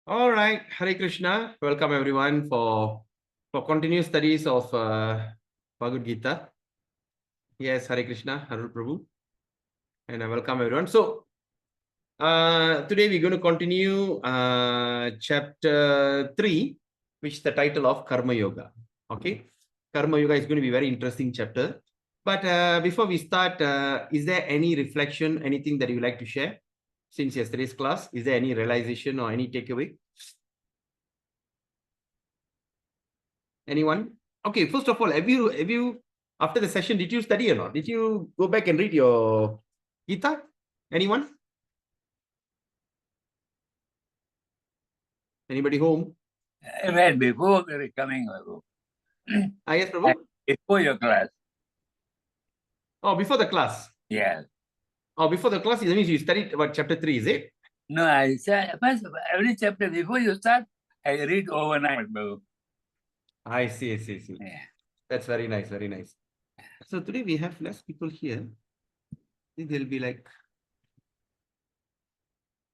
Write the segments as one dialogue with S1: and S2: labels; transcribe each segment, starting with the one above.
S1: All right, Hare Krishna. Welcome everyone for continuous studies of Bhagavad Gita. Yes, Hare Krishna, Harul Prabhu, and I welcome everyone. So today we're going to continue chapter 3, which is the title of Karma Yoga. Okay, Karma Yoga is going to be a very interesting chapter. But before we start, is there any reflection, anything that you like to share since yesterday's class? Is there any realization or any takeaway? Anyone? Okay, first of all, have you after the session, did you study or not? Did you go back and read your Gita? Anyone? Anybody home?
S2: I read before coming.
S1: Yes, Prabhu.
S2: Before your class.
S1: Oh, before the class.
S2: Yes.
S1: Oh, before the class, that means you studied about chapter 3, is it?
S2: No, I said first every chapter before you start, I read overnight, bro.
S1: I see.
S2: Yeah.
S1: That's very nice, very nice. So today we have less people here. There'll be like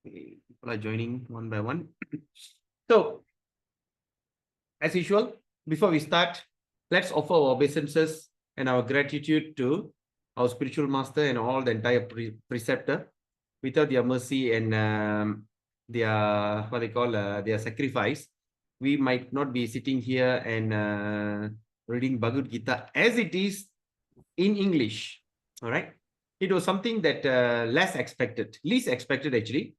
S1: people are joining one by one. So, as usual, before we start, let's offer our obeisances and our gratitude to our spiritual master and all the entire preceptor. Without their mercy and their what they call their sacrifice, we might not be sitting here and reading Bhagavad Gita as it is in English. All right, it was something that least expected actually,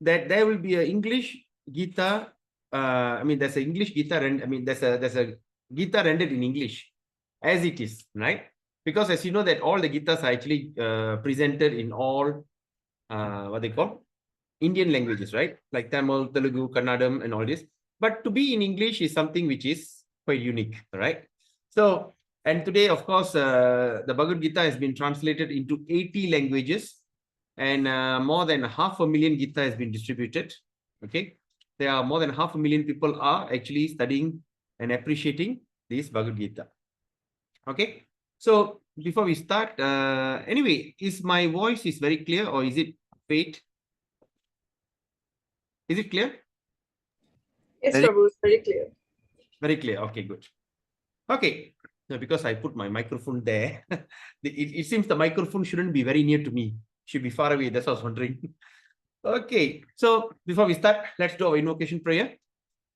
S1: that there will be an English Gita. There's an English Gita, and there's a Gita rendered in English as it is, right? Because as you know that all the Gitas are actually presented in all what they call Indian languages, right? Like Tamil, Telugu, Kannadam, and all this. But to be in English is something which is quite unique, right? So, and today, of course, the Bhagavad Gita has been translated into 80 languages, and more than 500,000 Gita has been distributed. Okay, there are more than 500,000 people are actually studying and appreciating this Bhagavad Gita. Okay, so before we start, anyway, is my voice is very clear or is it faint? Is it clear?
S3: Yes, Prabhu, it's very clear.
S1: Very clear. Okay, good. Okay, now because I put my microphone there, it seems the microphone shouldn't be very near to me. Should be far away. That's what I was wondering. Okay, so before we start, let's do our invocation prayer.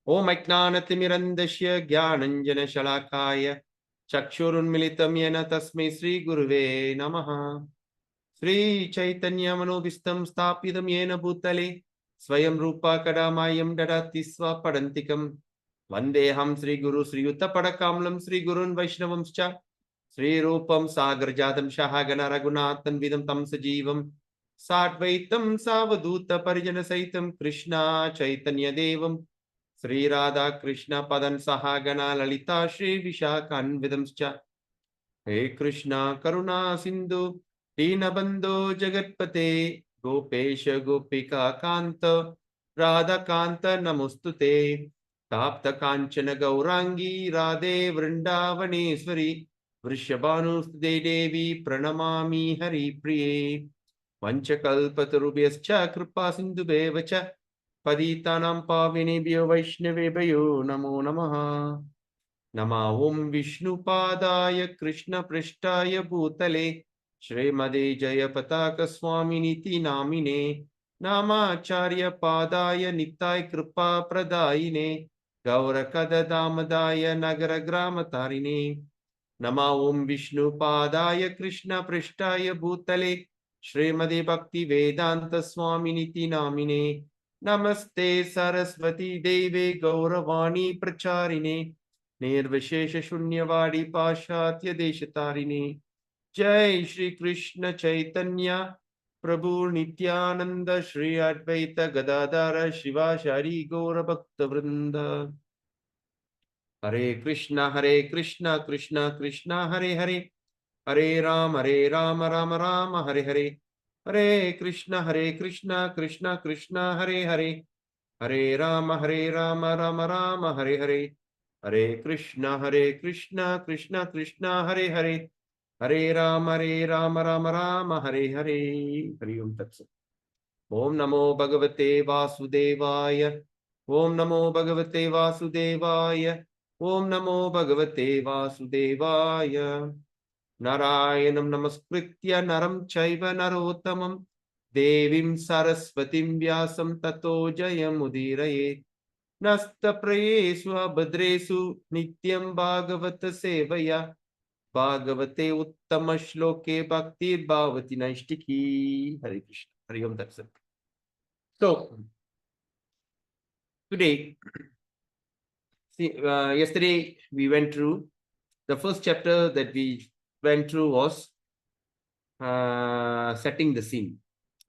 S1: Om Ajnanatimirandasya Gyananjana Shalakaya Chakshurunmilitam Yena Tasmai Sri Guruve Namaha Sri Chaitanya Manobhistam Sthapitam Yena Bhutale Swayam Rupa Kadamayam Dadati Swapadantikam Vandeham Sri Guru Sri Yuta Padakamlam Sri Gurun Vaishnavamscha Sri Rupam Sagarjadam Shahagana Raghunathan Vidam Tam Sajivam Satvaitam Savaduta Parijana Saitam Krishna Chaitanya Devam Sri Radha Krishna Padan Sahagana Lalita Shri Vishakan Vidamscha He Krishna Karuna Sindhu Dinabandho Jagatpate Gopesha Gopika Kanta Radha Kanta Namostute Tapta Kanchana Gaurangi Radhe Vrindavaneshwari Vrishabhanuste Devi Pranamami Hari Priye Vanchakalpatarubhyascha Kripa Sindhubevacha Paditanam Pavinebhyo Vaishnavebhyo Namo Namaha Nama Om Vishnu Padaya Krishna Prishtaya Bhutale Srimade Jayapataka Swami Niti Namine Namacharya Padaya Nitai Kripa Pradayine Gaurakada Damadaya Nagara Gramatarine Nama Om Vishnu Padaya Krishna Prishtaya Bhutale Srimade Bhakti Vedanta Swami Niti Namine Namaste Saraswati Deve Gauravani Pracharine Nirvishesha Shunyavadi Pashatya Deshatarine Jai Shri Krishna Chaitanya Prabhu Nityananda Shri Advaita Gadadara Shiva Shari Gaura Bhakta Vrinda Hare Krishna Krishna Krishna Hare Hare Hare Rama Rama Rama Hare Hare Hare Krishna Krishna Krishna Hare Hare Hare Rama Rama Rama Hare Hare Hare Krishna Krishna Krishna Hare Hare Hare Rama Rama Rama Hare Hare Hari Om Tat Sat Om Namo Bhagavate Vasudevaya Om Namo Bhagavate Vasudevaya. Om Namo Bhagavate Vasudevaya. Narayanam Namaskritya Naram Chaiva Narottamam Devim Saraswatim Vyasam Tato Jayam Udiraye. Nasta Prayesu Abhadresu Nityam Bhagavata Sevaya. Bhagavate Uttama Shloke Bhakti Bhavati Naishtiki. Hare Krishna. Hari Om Tat Sat. So, today, yesterday we went through the first chapter that we went through was setting the scene.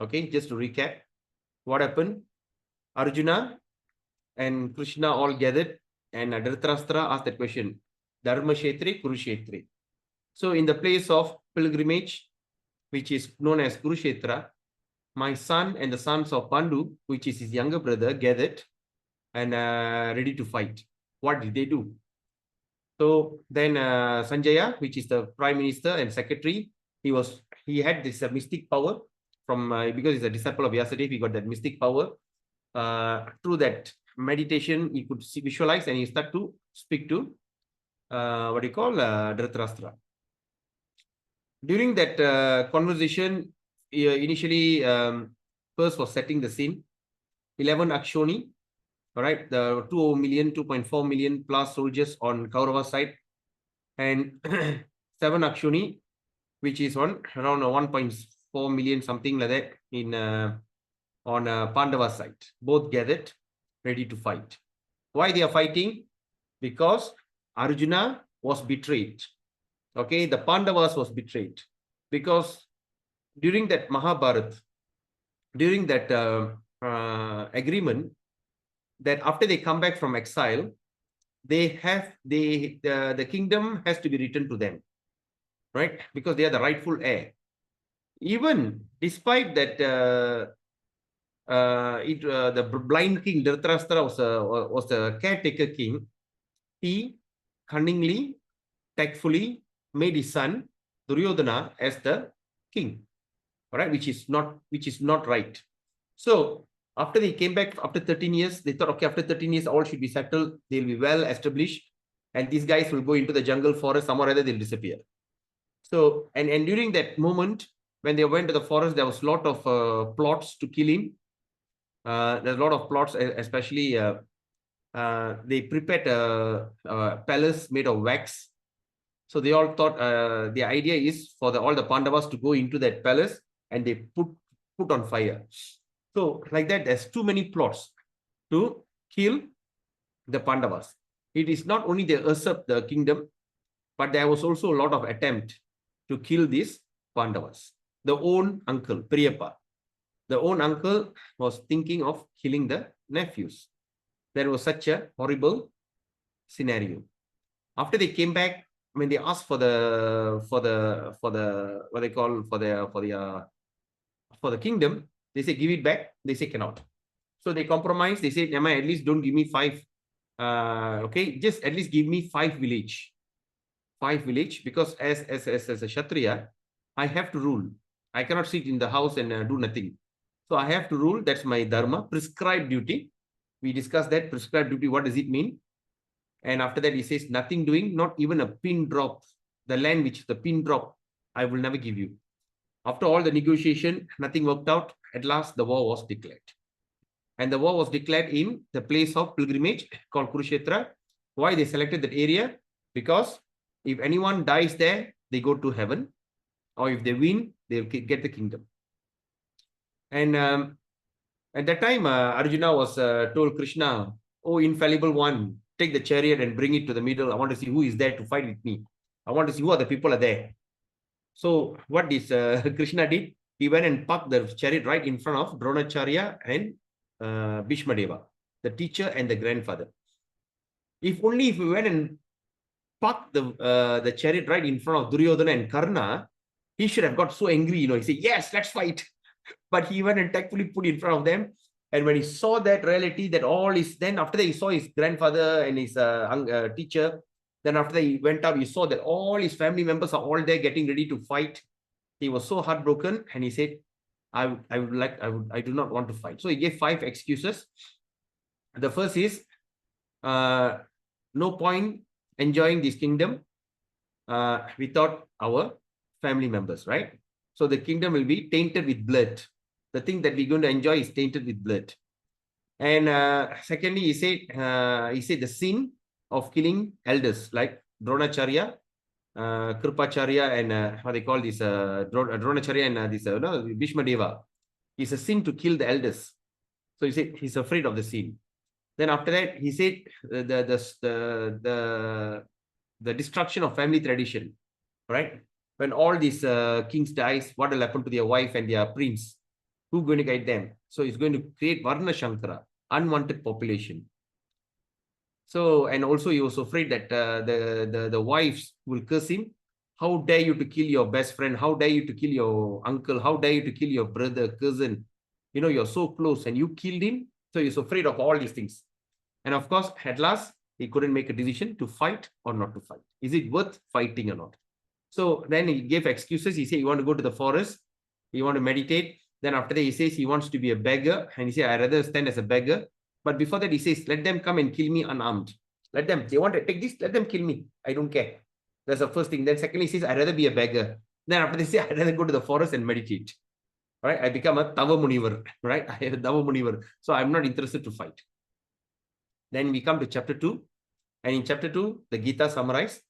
S1: Okay, just to recap, what happened? Arjuna and Krishna all gathered, and Dhritarashtra asked that question: Dharma Kshetre, Kurukshetre. So, in the place of pilgrimage, which is known as Kurukshetra, my son and the sons of Pandu, which is his younger brother, gathered and ready to fight. What did they do? So then Sanjaya, which is the prime minister and secretary, he had this mystic power from because he's a disciple of Vyasadeva. He got that mystic power. Through that meditation, he could visualize and he started to speak to Dhritarashtra. During that conversation, initially first was setting the scene. 11 Akshoni, all right, the 2.4 million plus soldiers on Kaurava side, and 7 Akshuni, which is around 1.4 million, something like that, in on Pandava side. Both gathered, ready to fight. Why they are fighting? Because Arjuna was betrayed. Okay, the Pandavas was betrayed. Because during that Mahabharat, during that agreement, that after they come back from exile, the kingdom has to be returned to them, right? Because they are the rightful heir. Even despite that, the blind king Dhritarashtra was a caretaker king. He cunningly, tactfully made his son Duryodhana as the king, all right, which is not right. So after they came back after 13 years, they thought, okay, after 13 years, all should be settled. They'll be well established. And these guys will go into the jungle forest, somewhere or other, they'll disappear. So, and during that moment, when they went to the forest, there was a lot of plots to kill him. There's a lot of plots, especially they prepared a palace made of wax. So they all thought the idea is for all the Pandavas to go into that palace and they put on fire. So like that, there's too many plots to kill the Pandavas. It is not only they usurped the kingdom, but there was also a lot of attempt to kill these Pandavas. The own uncle, Priyappa, the own uncle was thinking of killing the nephews. There was such a horrible scenario. After they came back, when they asked for the kingdom, they say give it back. They say cannot. So they compromise. They say, Nema, at least don't give me 5. Okay, just at least give me 5 village. 5 village, because as a Kshatriya, I have to rule. I cannot sit in the house and do nothing. So I have to rule. That's my dharma. Prescribed duty. We discussed that prescribed duty. What does it mean? And after that, he says, nothing doing, not even a pin drop. The land which is the pin drop, I will never give you. After all the negotiation, nothing worked out. At last, the war was declared. And the war was declared in the place of pilgrimage called Kurukshetra. Why they selected that area? Because if anyone dies there, they go to heaven. Or if they win, they'll get the kingdom. And at that time, Arjuna was told Krishna, oh, infallible one, take the chariot and bring it to the middle. I want to see who is there to fight with me. I want to see who are the people are there. So what this Krishna did, he went and parked the chariot right in front of Dronacharya and Bhishma Deva, the teacher and the grandfather. If we went and parked the chariot right in front of Duryodhana and Karna, he should have got so angry, He said, yes, let's fight. But he went and tactfully put in front of them. And when he saw that reality, that all is, then after that, he saw his grandfather and his teacher. Then after that, he went up, he saw that all his family members are all there getting ready to fight. He was so heartbroken and he said, I do not want to fight. So he gave 5 excuses. The first is no point enjoying this kingdom without our family members, right? So the kingdom will be tainted with blood. The thing that we're going to enjoy is tainted with blood. And secondly, he said the sin of killing elders like Dronacharya, Kripacharya, and what they call this Dronacharya and this Bhishma Deva. It's a sin to kill the elders. So he said he's afraid of the sin. Then after that, he said the destruction of family tradition, right? When all these kings dies, what will happen to their wife and their prince? Who's going to guide them? So it's going to create Varna Shankara, unwanted population. So, and also he was afraid that the wives will curse him. How dare you to kill your best friend? How dare you to kill your uncle? How dare you to kill your brother, cousin? You know, you're so close and you killed him. So he's afraid of all these things. And of course, at last, he couldn't make a decision to fight or not to fight. Is it worth fighting or not? So then he gave excuses. He said, you want to go to the forest. You want to meditate. Then after that, he says he wants to be a beggar. And he said, I'd rather stand as a beggar. But before that, he says, let them come and kill me unarmed. Let them. They want to take this. Let them kill me. I don't care. That's the first thing. Then secondly, he says, I'd rather be a beggar. Then after they say, I'd rather go to the forest and meditate. All right. I become a Tava Munivar. Right. I am a Tava Munivar. So I'm not interested to fight. Then we come to chapter 2. And in chapter 2, the Gita summarized.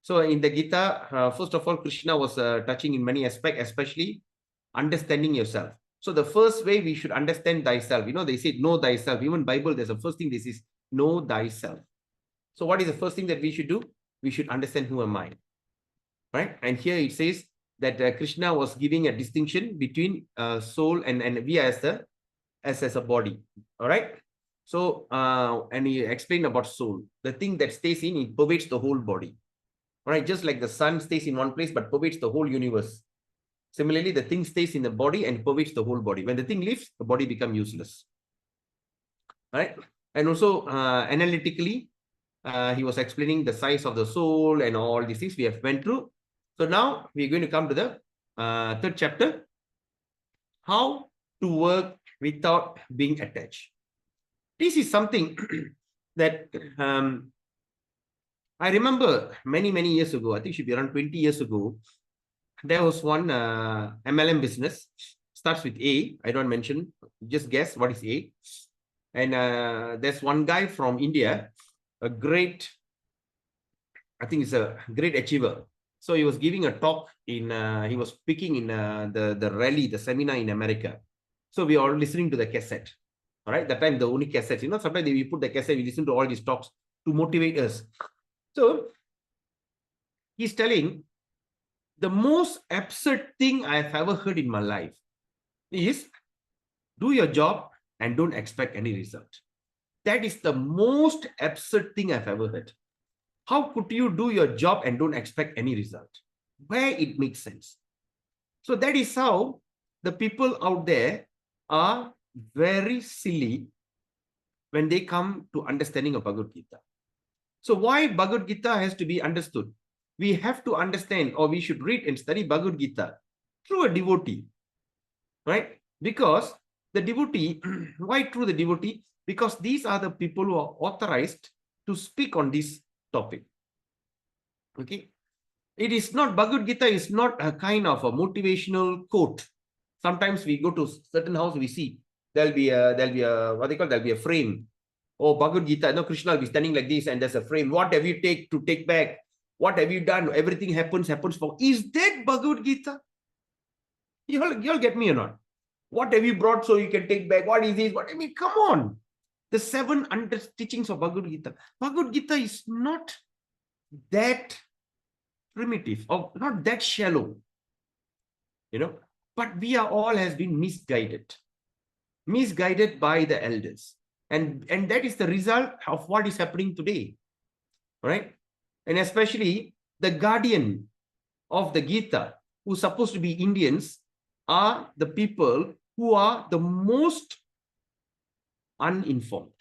S1: So in the Gita, first of all, Krishna was touching in many aspects, especially understanding yourself. So the first way we should understand thyself. You know, they say, know thyself. Even Bible, there's a first thing this is, know thyself. So what is the first thing that we should do? We should understand who am I. Right? And here it says that Krishna was giving a distinction between soul and we as a body. All right? So, and he explained about soul. The thing that stays in, it pervades the whole body. All right? Just like the sun stays in one place, but pervades the whole universe. Similarly, the thing stays in the body and pervades the whole body. When the thing leaves, the body becomes useless. All right? And also, analytically, he was explaining the size of the soul and all these things we have went through. So now we're going to come to the third chapter. How to work without being attached. This is something that I remember many years ago. I think it should be around 20 years ago. There was one MLM business. Starts with A. I don't mention. Just guess what is A. And there's one guy from India, a great, I think he's a great achiever. So he was giving a talk in, he was speaking in the rally, the seminar in America. So we are listening to the cassette. All right, that time the only cassette, you know, sometimes we put the cassette, we listen to all these talks to motivate us. So he's telling the most absurd thing I've ever heard in my life is do your job and don't expect any result. That is the most absurd thing I've ever heard. How could you do your job and don't expect any result? Where it makes sense. So that is how the people out there are very silly when they come to understanding of Bhagavad Gita. So why Bhagavad Gita has to be understood? We have to understand, or we should read and study Bhagavad Gita through a devotee, right? Because the devotee, why through the devotee? Because these are the people who are authorized to speak on this topic. Okay. It is not, Bhagavad Gita is not a kind of a motivational quote. Sometimes we go to certain house, we see there'll be a what they call, there'll be a frame. Oh, Bhagavad Gita, no, Krishna will be standing like this and there's a frame. What have you take back? What have you done? Everything happens for. Is that Bhagavad Gita? You'll get me or not? What have you brought so you can take back? What is this? What I mean, come on. The 7 under teachings of Bhagavad Gita. Bhagavad Gita is not that primitive or not that shallow. You know, but we are all has been misguided by the elders. And that is the result of what is happening today. Right? And especially the guardian of the Gita, who's supposed to be Indians, are the people who are the most uninformed.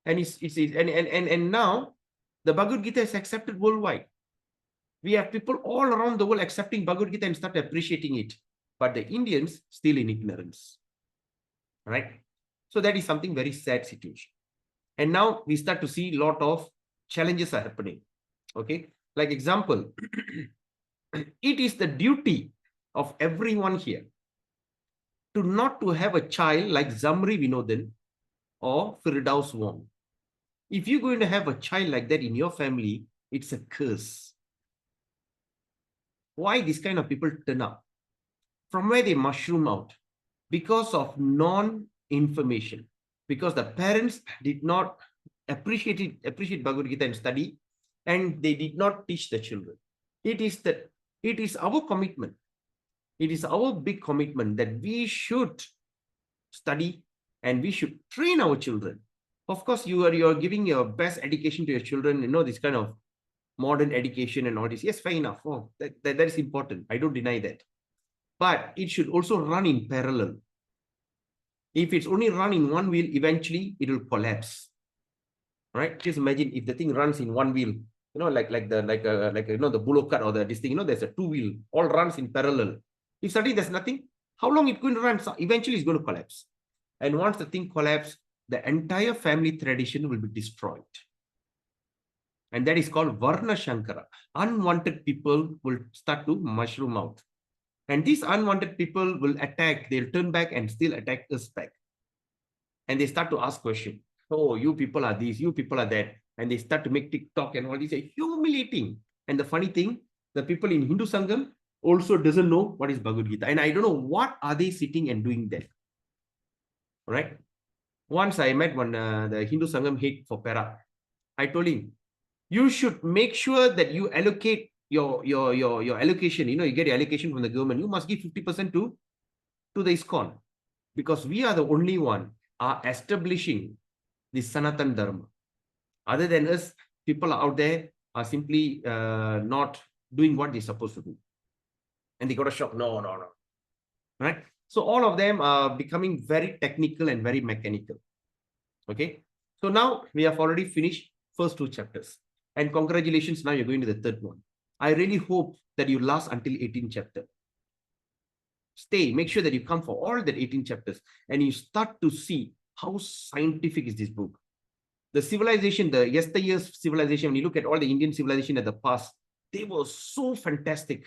S1: And and now the Bhagavad Gita is accepted worldwide. We have people all around the world accepting Bhagavad Gita and start appreciating it. But the Indians still in ignorance. Right? So that is something very sad situation. And now we start to see a lot of challenges are happening. Okay, like example, it is the duty of everyone here to not to have a child like Zamri Vinodin or Firdaus Wong. If you're going to have a child like that in your family, it's a curse. Why this kind of people turn up? From where they mushroom out? Because of non-information. Because the parents did not appreciate Bhagavad Gita and study, and they did not teach the children. It is our commitment. It is our big commitment that we should study and we should train our children. Of course, you are giving your best education to your children, this kind of modern education and all this. Yes, fair enough. Oh, that is important. I don't deny that. But it should also run in parallel. If it's only run in one wheel, eventually it will collapse. Right? Just imagine if the thing runs in one wheel, like the bullock cart or this thing, there's a two wheel, all runs in parallel. If suddenly there's nothing, how long it's going to run? So eventually it's going to collapse. And once the thing collapses, the entire family tradition will be destroyed. And that is called Varna Shankara. Unwanted people will start to mushroom out. And these unwanted people will attack, they'll turn back and still attack us back. And they start to ask questions. Oh, you people are this, you people are that. And they start to make TikTok and all this, humiliating. And the funny thing, the people in Hindu Sangam also doesn't know what is Bhagavad Gita. And I don't know what are they sitting and doing there. Right? Once I met the Hindu Sangam head for Para. I told him, you should make sure that you allocate your allocation. You get your allocation from the government. You must give 50% to the ISKCON, because we are the only one are establishing the Sanatan Dharma. Other than us, people out there are simply not doing what they're supposed to do. And they got a shock. No. Right? So all of them are becoming very technical and very mechanical. Okay. So now we have already finished first two chapters. And congratulations, now you're going to the third one. I really hope that you last until 18th chapter. Stay, make sure that you come for all that 18 chapters and you start to see how scientific is this book. The civilization, the yesteryear's civilization, when you look at all the Indian civilization at the past, they were so fantastic.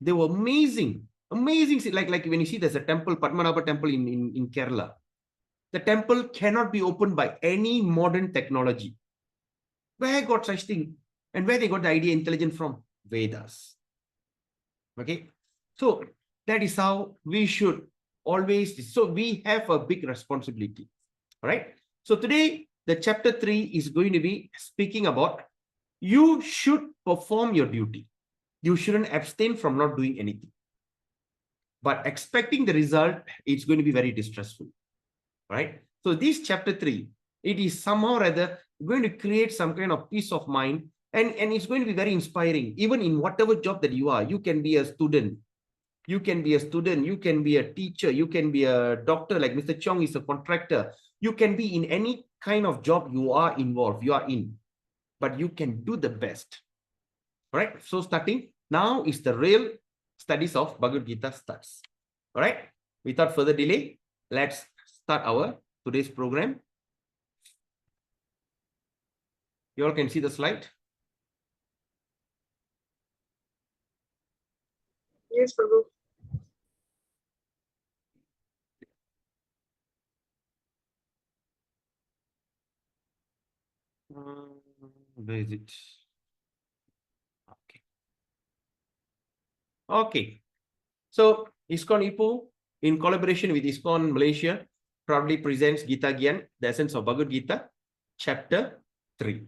S1: They were amazing. Amazing. Like when you see there's a temple, Padmanabha temple in Kerala. The temple cannot be opened by any modern technology. Where got such thing? And where they got the idea intelligent from? Vedas. Okay. So that is how we should always. So we have a big responsibility. All right. So today, the chapter 3 is going to be speaking about you should perform your duty. You shouldn't abstain from not doing anything. But expecting the result, it's going to be very distressful. Right? So this chapter 3, it is somehow or other going to create some kind of peace of mind, and it's going to be very inspiring. Even in whatever job that you are, you can be a student, you can be a teacher, you can be a doctor, like Mr. Chong is a contractor. You can be in any kind of job you are involved, you are in, but you can do the best. All right. So starting now is the real studies of Bhagavad Gita starts. All right. Without further delay, let's start our today's program. You all can see the slide.
S3: Yes, Prabhu.
S1: Where is it? Okay. So ISKCON Ipoh, in collaboration with ISKCON Malaysia, proudly presents Gita Gyan, the essence of Bhagavad Gita, chapter 3.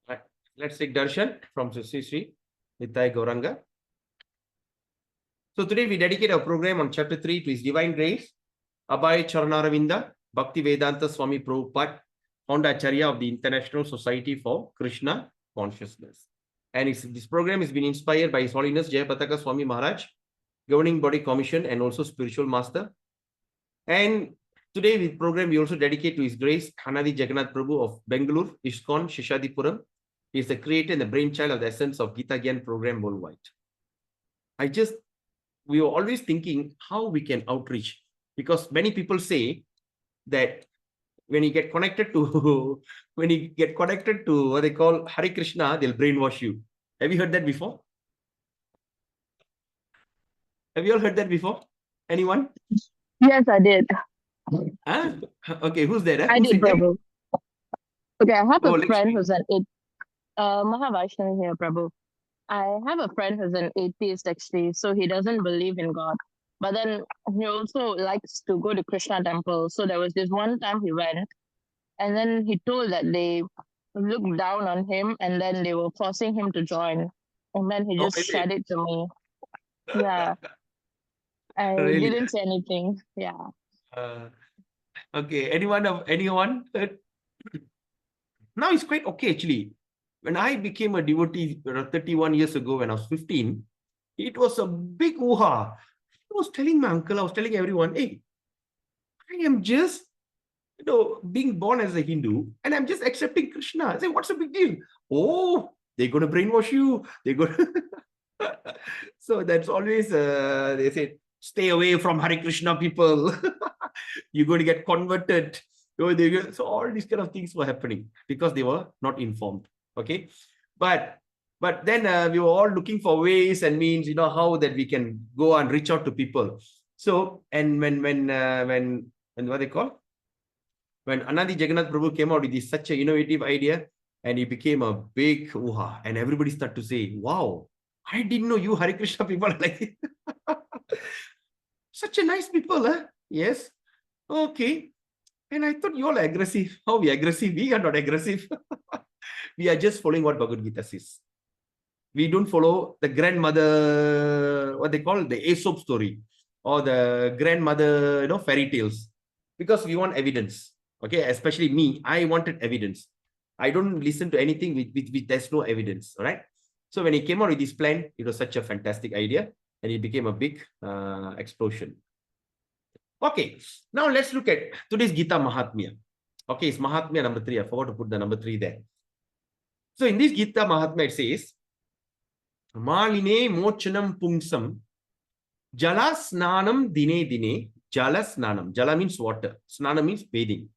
S1: Right. Let's take darshan from Sri Nitai Gauranga. So today we dedicate our program on chapter 3 to His Divine Grace, Abhay Charanaravinda, Bhakti Vedanta Swami Prabhupada, founder Acharya of the International Society for Krishna Consciousness. And this program has been inspired by His Holiness Jayapataka Swami Maharaj, Governing Body Commission and also Spiritual Master. And today with program we also dedicate to His Grace Hanadi Jagannath Prabhu of Bengaluru, ISKCON Shishadipuram. He is the creator and the brainchild of the essence of Gita Gyan program worldwide. we were always thinking how we can outreach, because many people say that when you get connected to what they call Hare Krishna, they'll brainwash you. Have you heard that before? Have you all heard that before? Anyone?
S4: Yes, I did.
S1: Huh? Okay, who's there?
S4: I
S1: Who
S4: did,
S1: said that?
S4: Prabhu. Okay, I have
S1: Oh,
S4: a friend
S1: Lakshmi.
S4: who's an Mahavaishnavi here, Prabhu. I have a friend who's an atheist actually, so he doesn't believe in God. But then he also likes to go to Krishna temple. So there was this one time he went, and then he told that they looked down on him, and then they were forcing him to join. And then he
S1: Oh,
S4: just
S1: is it?
S4: shared it to me. Yeah, I
S1: Really?
S4: didn't say anything. Yeah.
S1: Uh, okay. Anyone? Now it's quite okay actually. When I became a devotee 31 years ago, when I was 15, it was a big hoo-ha. I was telling my uncle, I was telling everyone, hey, I am just being born as a Hindu, and I'm just accepting Krishna. I say, what's the big deal? Oh, they're going to brainwash you. They're going to... So that's always, they say, stay away from Hare Krishna people. You're going to get converted. So all these kind of things were happening because they were not informed. Okay. But then we were all looking for ways and means, how that we can go and reach out to people. So, and when what they call? When Anandi Jagannath Prabhu came out with this such an innovative idea, and it became a big hoo-ha, and everybody started to say, wow, I didn't know you Hare Krishna people are like it. Such a nice people, huh? Yes. Okay. And I thought you all are aggressive. How we aggressive? We are not aggressive. We are just following what Bhagavad Gita says. We don't follow the grandmother, what they call the Aesop story, or the grandmother, fairy tales, because we want evidence. Okay, especially me, I wanted evidence. I don't listen to anything with there's no evidence. All right. So when he came out with this plan, it was such a fantastic idea, and it became a big explosion. Okay, now let's look at today's Gita Mahatmya. Okay, it's Mahatmya number 3. I forgot to put the number 3 there. So in this Gita Mahatmya, it says, Maline mochanam pungsam jala snanam dine dine jala snanam. Jala means water. Snana means bathing.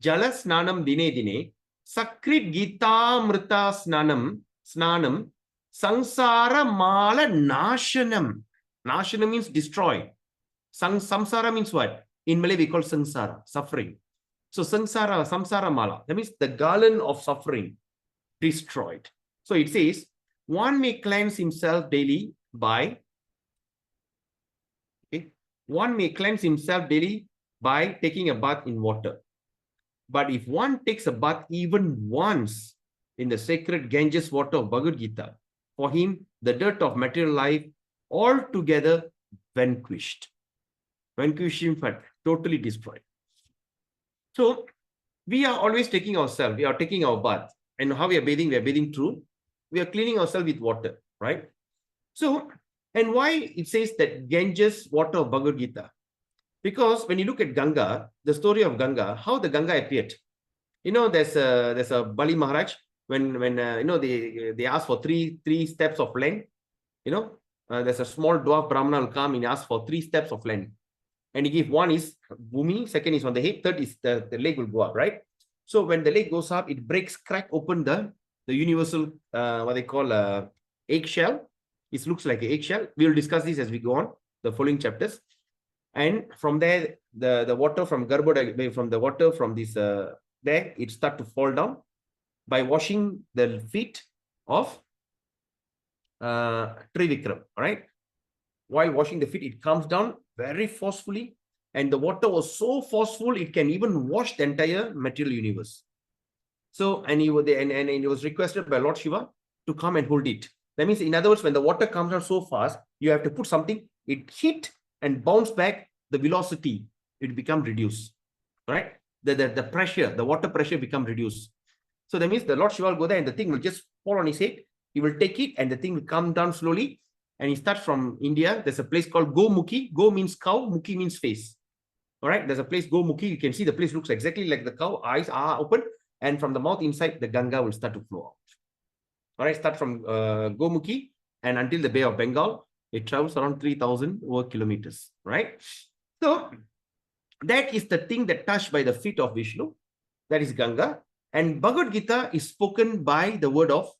S1: Jala snanam dine dine sakrit gita mrita snanam sansara mala nashanam. Nashanam means destroy. Samsara means what? In Malay, we call sansara, suffering. So samsara mala, that means the garland of suffering destroyed. So it says, one may cleanse himself daily by, taking a bath in water. But if one takes a bath even once in the sacred Ganges water of Bhagavad Gita, for him, the dirt of material life altogether vanquished. Vanquishing, but totally destroyed. So we are always taking ourselves, we are taking our bath. And how we are bathing through, we are cleaning ourselves with water, right? So, and why it says that Ganges water of Bhagavad Gita? Because when you look at Ganga, the story of Ganga, how the Ganga appeared. There's a Bali Maharaj, when they ask for three steps of land. There's a small dwarf Brahmana will come and ask for 3 steps of land. And he give one is Bhumi, second is on the head, third is the leg will go up, right? So when the leg goes up, it crack open the universal, what they call eggshell. It looks like an eggshell. We will discuss this as we go on, the following chapters. And from there, the water from Garbhoda, from the water from this, there, it start to fall down by washing the feet of Trivikram, right? While washing the feet, it comes down very forcefully, and the water was so forceful it can even wash the entire material universe. So, and he was requested by Lord Shiva to come and hold it. That means, in other words, when the water comes down so fast, you have to put something, it hit and bounce back, the velocity, it become reduced, right? The pressure, the water pressure become reduced. So that means the Lord Shiva will go there and the thing will just fall on his head. He will take it and the thing will come down slowly. And he starts from India. There's a place called Gomukhi. Go means cow, Mukhi means face. All right, there's a place, Gomukhi. You can see the place looks exactly like the cow. Eyes are open. And from the mouth inside, the Ganga will start to flow out. All right, start from Gomukhi and until the Bay of Bengal. It travels around 3,000 over kilometers, right? So that is the thing that touched by the feet of Vishnu. That is Ganga. And Bhagavad Gita is spoken by the word of,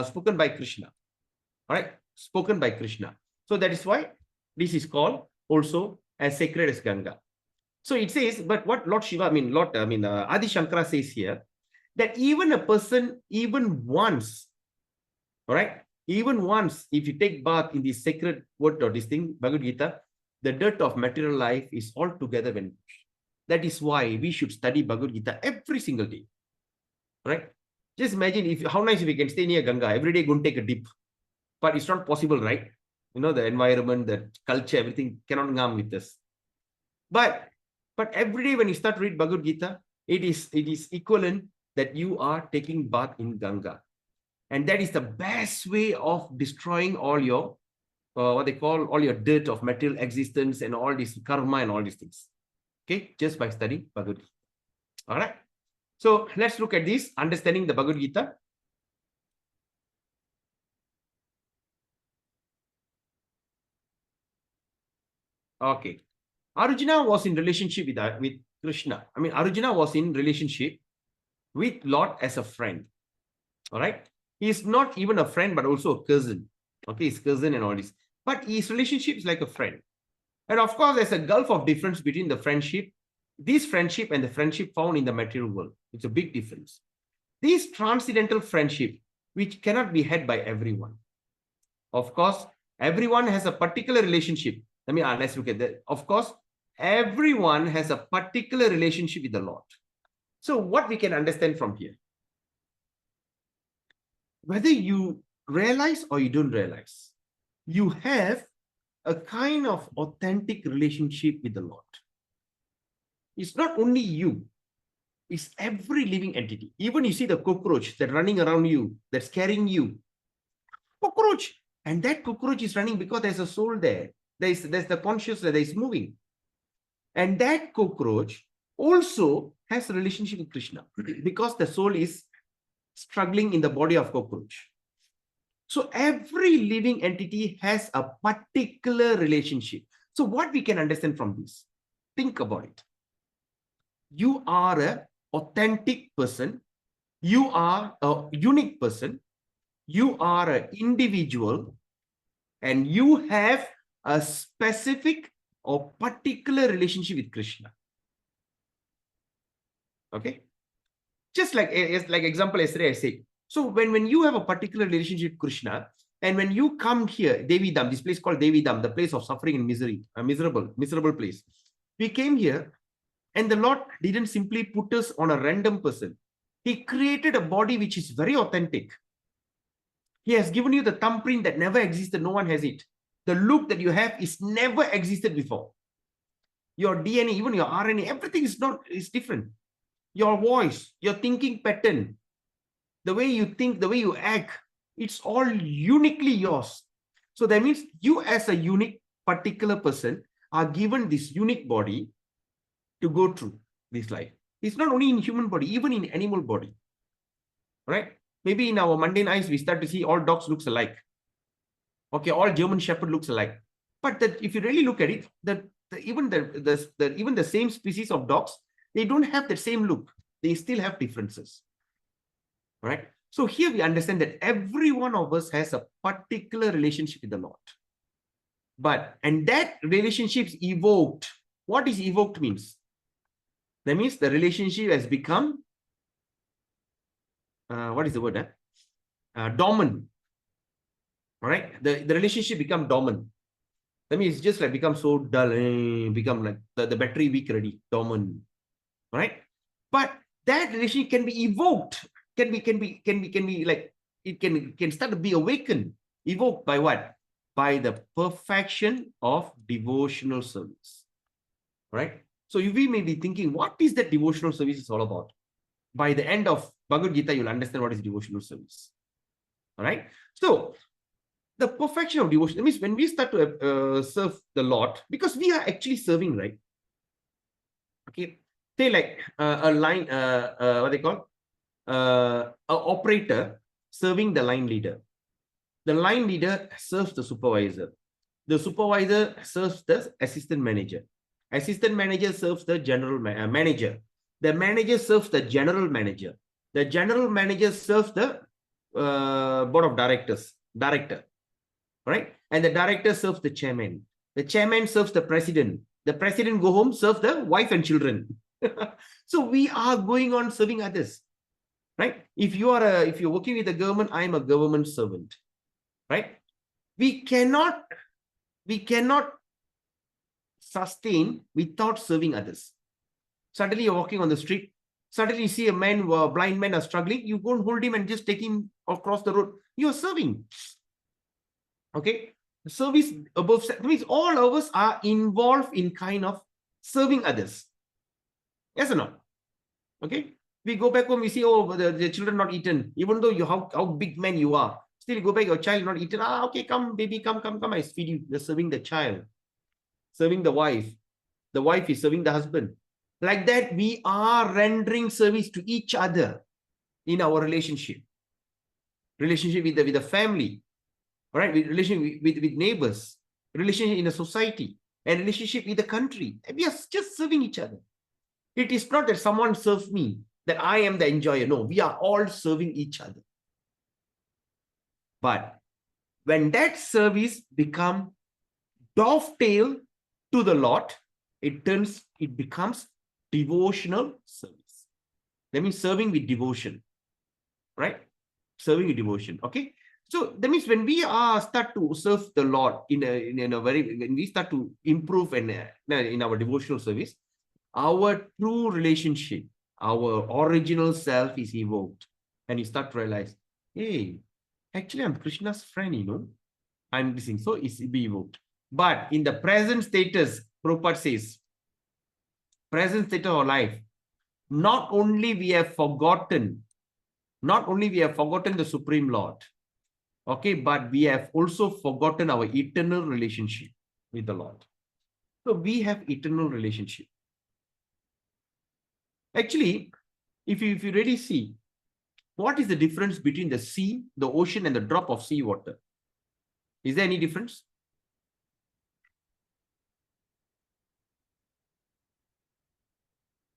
S1: spoken by Krishna. All right, spoken by Krishna. So that is why this is called also as sacred as Ganga. So it says, but what Lord Shiva, Adi Shankara says here, that even a person, even once, all right, even once, if you take bath in the sacred word or this thing, Bhagavad Gita, the dirt of material life is altogether vanished. That is why we should study Bhagavad Gita every single day, right? Just imagine if how nice if we can stay near Ganga every day, go and take a dip, but it's not possible, right? You know, the environment, the culture, everything cannot ngam with us. But every day when you start to read Bhagavad Gita, it is equivalent that you are taking bath in Ganga. And that is the best way of destroying all your, what they call, all your dirt of material existence and all this karma and all these things. Okay, just by studying Bhagavad Gita. All right. So let's look at this, understanding the Bhagavad Gita. Okay. Arjuna was in relationship with Krishna. I mean, Arjuna was in relationship with Lord as a friend. All right. He is not even a friend, but also a cousin. Okay, his cousin and all this. But his relationship is like a friend. And of course, there's a gulf of difference between the friendship, this friendship and the friendship found in the material world. It's a big difference. This transcendental friendship, which cannot be had by everyone. Of course, everyone has a particular relationship. Let's look at that. Of course, everyone has a particular relationship with the Lord. So what we can understand from here, whether you realize or you don't realize, you have a kind of authentic relationship with the Lord. It's not only you, it's every living entity. Even you see the cockroach that's running around you, that's carrying you. Cockroach. And that cockroach is running because there's a soul there. There's the consciousness that is moving. And that cockroach also has a relationship with Krishna because the soul is struggling in the body of cockroach. So every living entity has a particular relationship. So what we can understand from this, think about it. You are an authentic person. You are a unique person. You are an individual. And you have a specific or particular relationship with Krishna. Okay? Just like example yesterday I said. So when you have a particular relationship with Krishna, and when you come here, Devi Dham, this place called Devi Dham, the place of suffering and misery, a miserable place. We came here, and the Lord didn't simply put us on a random person. He created a body which is very authentic. He has given you the thumbprint that never existed. No one has it. The look that you have is never existed before. Your DNA, even your RNA, everything is different. Your voice, your thinking pattern, the way you think, the way you act, it's all uniquely yours. So that means you as a unique particular person are given this unique body to go through this life. It's not only in human body, even in animal body, right? Maybe in our mundane eyes, we start to see all dogs looks alike. Okay, all German Shepherd looks alike. But that if you really look at it, even the same species of dogs, they don't have the same look. They still have differences. Right? So here we understand that every one of us has a particular relationship with the Lord. And that relationship is evoked. What is evoked means? That means the relationship has become, what is the word? Dormant. All right? The relationship become dormant. That means it's just like become so dull, become like the battery weak already, dormant. All right? But that relationship can be evoked. Can be like, it can start to be awakened. Evoked by what? By the perfection of devotional service. Right? So we may be thinking, what is that devotional service is all about? By the end of Bhagavad Gita, you'll understand what is devotional service. All right? So the perfection of devotion, that means when we start to serve the Lord, because we are actually serving, right? Okay. Say like a line, what they call? An operator serving the line leader. The line leader serves the supervisor. The supervisor serves the assistant manager. Assistant manager serves the general manager. The manager serves the general manager. The general manager serves the board of directors, director, right? And the director serves the chairman. The chairman serves the president. The president go home, serves the wife and children. So we are going on serving others, right? If you're working with the government, I am a government servant, right? We cannot sustain without serving others. Suddenly you're walking on the street, suddenly you see a man, a blind man are struggling, you go and hold him and just take him across the road. You're serving. Okay. Service above, that means all of us are involved in kind of serving others. Yes or no? Okay. We go back home, we see, oh, the children not eaten. Even though how big man you are, still you go back, your child not eaten. Ah, okay, come, baby, come, I feed you. You're serving the child, serving the wife. The wife is serving the husband. Like that, we are rendering service to each other in our relationship. Relationship with the family, right? Relationship with neighbors, relationship in a society, and relationship with the country. We are just serving each other. It is not that someone serves me, that I am the enjoyer. No, we are all serving each other. But when that service becomes dovetail to the Lord, it becomes devotional service. That means serving with devotion, right? Serving with devotion. Okay. So that means when we start to serve the Lord when we start to improve in our devotional service, our true relationship, our original self is evoked, and you start to realize, hey, actually I'm Krishna's friend, I'm listening. So it's be evoked. But in the present status, Prabhupada says, present state of our life, not only we have forgotten the Supreme Lord, okay, but we have also forgotten our eternal relationship with the Lord. So we have eternal relationship. Actually, if you really see, what is the difference between the sea, the ocean, and the drop of sea water? Is there any difference?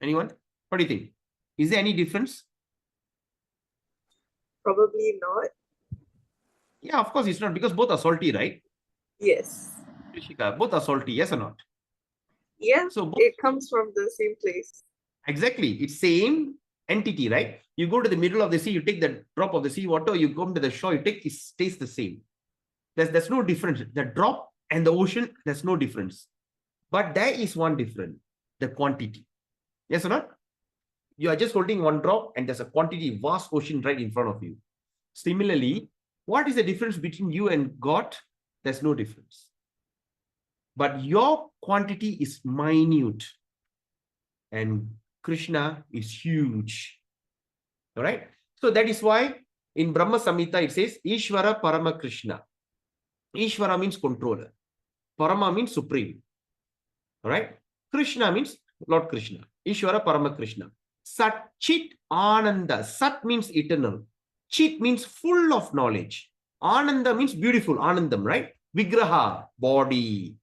S1: Anyone? What do you think? Is there any difference?
S3: Probably not.
S1: Yeah, of course it's not, because both are salty, right?
S3: Yes.
S1: Rishika, both are salty, yes or not?
S3: Yeah,
S1: So
S3: it comes from the same place.
S1: exactly, it's same entity, right? You go to the middle of the sea, you take the drop of the sea water, you come to the shore, you take, it stays the same. There's no difference. The drop and the ocean, there's no difference. But there is one difference, the quantity. Yes or not? You are just holding one drop and there's a quantity, vast ocean right in front of you. Similarly, what is the difference between you and God? There's no difference. But your quantity is minute and Krishna is huge. All right. So that is why in Brahma Samhita it says Ishvara Parama Krishna. Ishvara means controller. Parama means supreme. All right. Krishna means Lord Krishna. Ishvara Parama Krishna. Sat Chit Ananda. Sat means eternal. Chit means full of knowledge. Ananda means beautiful. Anandam, right? Vigraha, body.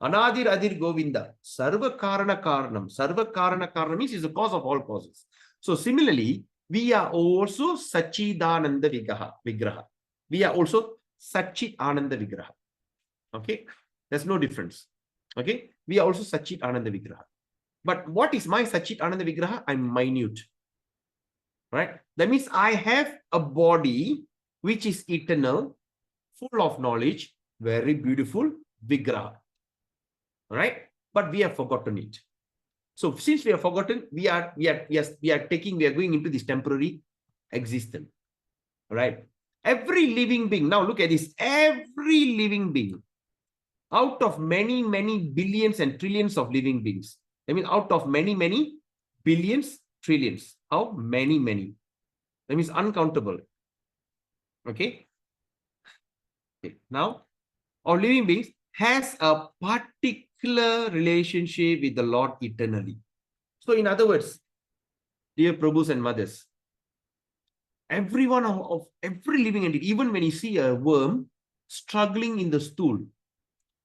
S1: Anadir Adir Govinda. Sarva Karana Karanam. Sarva Karana Karanam means is the cause of all causes. So similarly, we are also Sachidananda Vigraha. We are also Sachit Ananda Vigraha. Okay. There's no difference. Okay. We are also Sachit Ananda Vigraha. But what is my Sachit Ananda Vigraha? I'm minute. Right? That means I have a body which is eternal, full of knowledge, very beautiful Vigraha. Right? But we have forgotten it. So since we have forgotten, we are going into this temporary existence. Right? Every living being, now look at this, every living being, out of many, many billions and trillions of living beings. I mean, out of many, many billions, trillions. How many, many? That means uncountable. Okay. Now, our living beings has a particular relationship with the Lord eternally. So in other words, dear Prabhus and mothers, everyone of every living entity, even when you see a worm struggling in the stool,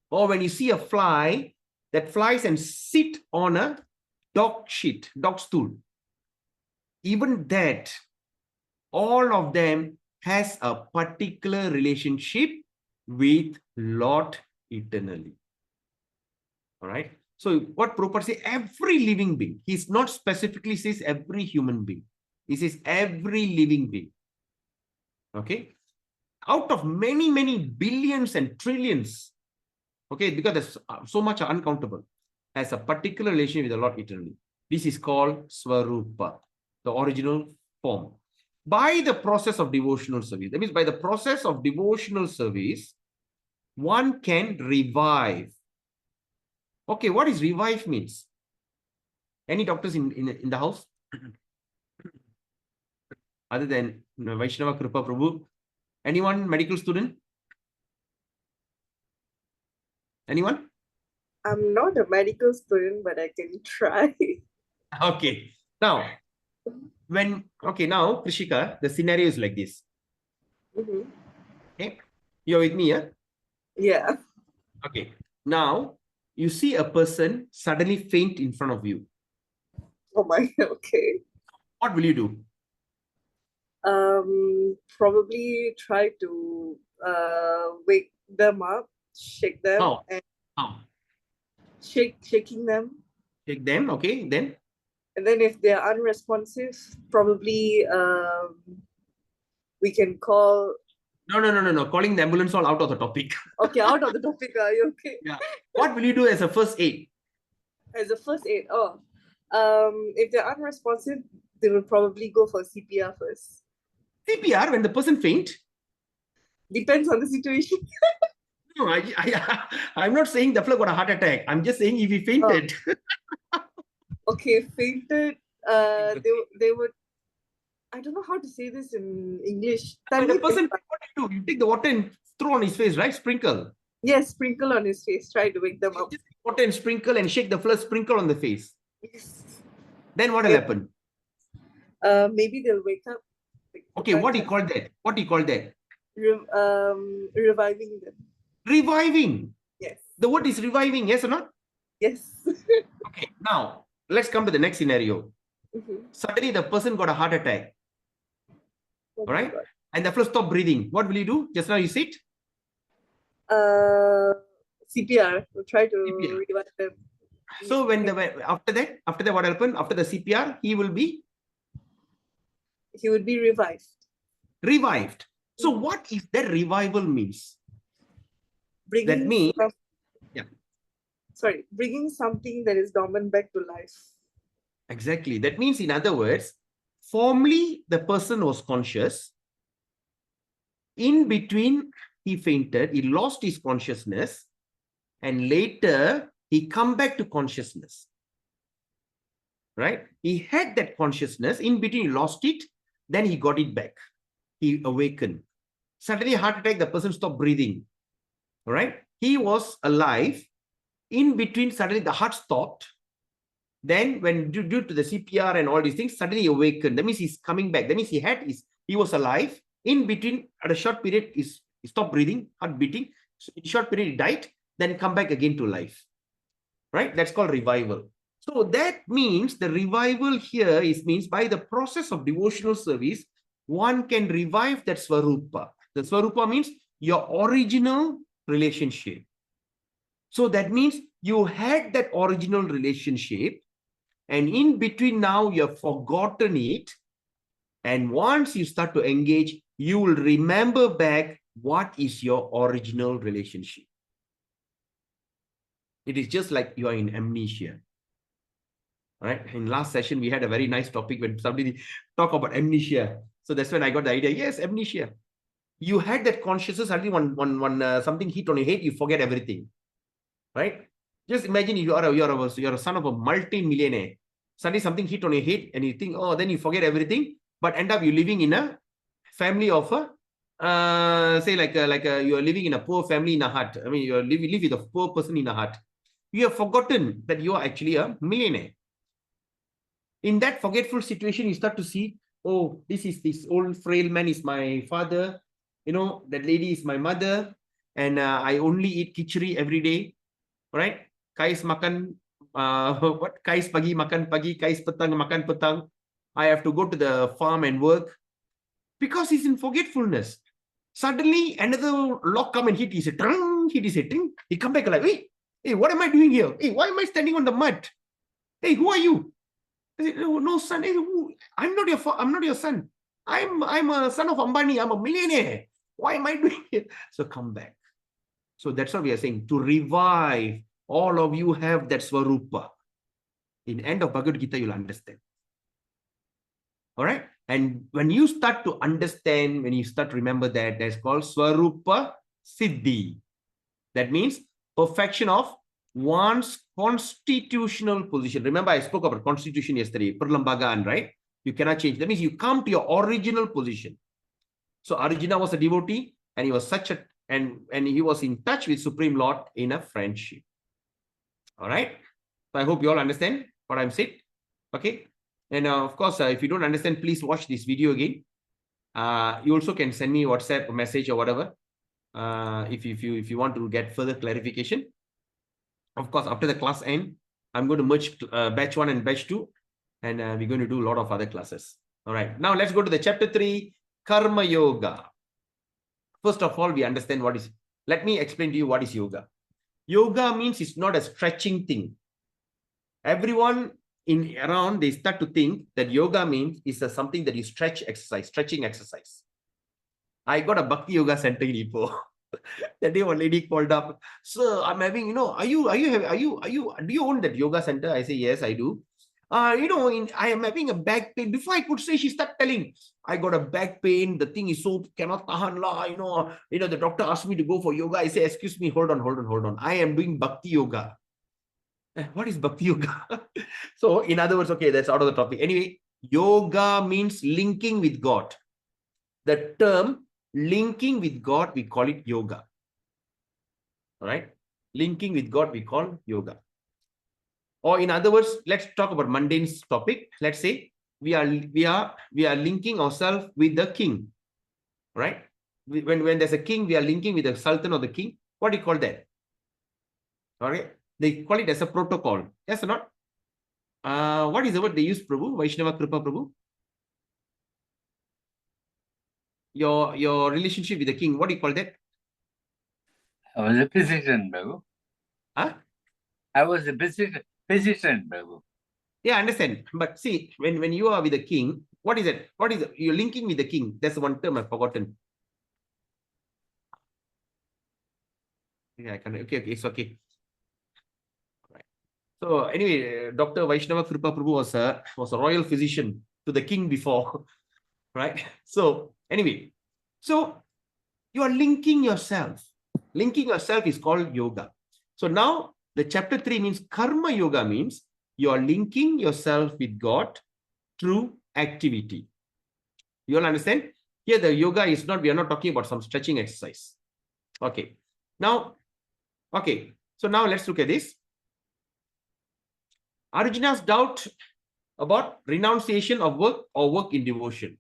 S1: or when you see a fly that flies and sit on a dog stool, even that, all of them has a particular relationship with Lord eternally. All right. So what Prabhupada says, every living being, he's not specifically says every human being. He says every living being. Okay. Out of many, many billions and trillions, okay, because there's so much uncountable, has a particular relation with the Lord eternally. This is called Swarupa, the original form. By the process of devotional service, that means by the process of devotional service, one can revive. Okay, what is revive means? Any doctors in the house? Other than Vaishnava Kripa Prabhu? Anyone medical student? Anyone?
S3: I'm not a medical student, but I can try.
S1: Okay. Now, now, Krishika, the scenario is like this.
S3: Mhm.
S1: Okay. You're with me, yeah?
S3: Yeah.
S1: Okay. Now, you see a person suddenly faint in front of you.
S3: Oh my. Okay.
S1: What will you do?
S3: Probably try to wake them up, shake them,
S1: How?
S3: and
S1: How?
S3: shaking them.
S1: Take them, okay? Then?
S3: And then if they're unresponsive, probably we can call.
S1: No. Calling the ambulance all out of the topic.
S3: Okay, out of the topic. Are you okay?
S1: Yeah. What will you do as a first aid?
S3: As a first aid, if they're unresponsive, they will probably go for CPR first.
S1: CPR when the person faint?
S3: Depends on the situation.
S1: No, I'm not saying the fellow got a heart attack. I'm just saying if he fainted.
S3: Okay, fainted.
S1: Okay.
S3: They would. I don't know how to say this in English.
S1: When the person, what do? You take the water and throw on his face, right? Sprinkle.
S3: Yes, sprinkle on his face. Try to wake them up.
S1: Just water and sprinkle and shake the first sprinkle on the face.
S3: Yes.
S1: Then what will happen?
S3: Maybe they'll wake up.
S1: Okay, what do you call that? What do you call that?
S3: Reviving them.
S1: Reviving.
S3: Yes.
S1: The word is reviving, yes or not?
S3: Yes.
S1: Okay, now let's come to the next scenario.
S3: Mhm.
S1: Suddenly the person got a heart attack,
S3: Oh
S1: all
S3: my
S1: right?
S3: God.
S1: And the fellow stopped breathing. What will you do? Just now you sit?
S3: CPR. We'll try to
S1: CPR.
S3: revive them.
S1: So after that, what happened? After the CPR, he will be
S3: He would be revived.
S1: revived. So what is that revival means?
S3: Bringing
S1: That means,
S3: bringing something that is dormant back to life.
S1: exactly. That means, in other words, formerly the person was conscious. In between, he fainted, he lost his consciousness, and later he come back to consciousness. Right? He had that consciousness, in between he lost it, then he got it back. He awakened. Suddenly, heart attack, the person stopped breathing. All right? He was alive. In between, suddenly the heart stopped. Then, when due to the CPR and all these things, suddenly he awakened. That means he's coming back. That means he was alive. In between, at a short period, he stopped breathing, heart beating. So in a short period, he died, then come back again to life. Right? That's called revival. So that means the revival here means by the process of devotional service, one can revive that Swarupa. The Swarupa means your original relationship. So that means you had that original relationship, and in between now you have forgotten it. And once you start to engage, you will remember back what is your original relationship. It is just like you are in amnesia. Right? In last session, we had a very nice topic when somebody talked about amnesia. So that's when I got the idea. Yes, amnesia. You had that consciousness, suddenly something hit on your head, you forget everything. Right? Just imagine you're a son of a multi-millionaire. Suddenly something hit on your head and you think, oh, then you forget everything, but end up you living in a family of a you're living in a poor family in a hut. I mean, you live with a poor person in a hut. You have forgotten that you are actually a millionaire. In that forgetful situation, you start to see, oh, this old frail man is my father. That lady is my mother. And I only eat khichdi every day. Right? Kais makan, what? Kais pagi makan pagi, kais petang makan petang. I have to go to the farm and work because he's in forgetfulness. Suddenly, another lock come and hit. He said, "Trung," hit. He said, "Ting." He come back like, hey, what am I doing here? Hey, why am I standing on the mud? Hey, who are you? I said, no, son. Hey, I'm not your son. I'm a son of Ambani. I'm a millionaire. Why am I doing it? So come back. So that's what we are saying. To revive, all of you have that Swarupa. In end of Bhagavad Gita, you'll understand. All right. And when you start to understand, when you start to remember that, that's called Swarupa Siddhi. That means perfection of one's constitutional position. Remember, I spoke about constitution yesterday, Perlembagaan, right? You cannot change. That means you come to your original position. So Arjuna was a devotee, and he was such a, and he was in touch with Supreme Lord in a friendship. All right. So I hope you all understand what I'm saying. Okay. And of course, if you don't understand, please watch this video again. You also can send me WhatsApp message or whatever. If you want to get further clarification. Of course, after the class end, I'm going to merge batch 1 and batch 2, and we're going to do a lot of other classes. All right. Now let's go to the chapter 3, Karma Yoga. First of all, we understand what is. Let me explain to you what is yoga. Yoga means it's not a stretching thing. Everyone around, they start to think that yoga means is something that you stretching exercise. I got a Bhakti Yoga center in Ipoh. That day one lady called up, "Sir, I'm having, do you own that yoga center?" I say, "Yes, I do." I am having a back pain. Before I could say, she started telling, "I got a back pain. The thing is so cannot tahan la. The doctor asked me to go for yoga." I say, "Excuse me, hold on. I am doing Bhakti Yoga." What is Bhakti Yoga? So, in other words, okay, that's out of the topic. Anyway, yoga means linking with God. The term linking with God, we call it yoga. All right. Linking with God, we call yoga. Or in other words, let's talk about mundane topic. Let's say we are linking ourselves with the king. Right? When there's a king, we are linking with the sultan or the king. What do you call that? All right. They call it as a protocol. Yes or not? What is the word they use, Prabhu? Vaishnava Kripa Prabhu? Your relationship with the king, what do you call that?
S2: I was a physician, Prabhu.
S1: Huh?
S2: I was a physician, Prabhu.
S1: Yeah, I understand. But see, when you are with the king, what is it? What is it? You're linking with the king. That's one term I've forgotten. Yeah, I can. Okay, it's okay. Right. So anyway, Dr. Vaishnava Kripa Prabhu was a royal physician to the king before, right? So anyway, so you are linking yourself. Linking yourself is called yoga. So now the chapter 3 means karma yoga means you are linking yourself with God through activity. You all understand? Here the yoga is not, we are not talking about some stretching exercise. Okay. Now, okay. So now let's look at this. Arjuna's doubt about renunciation of work or work in devotion.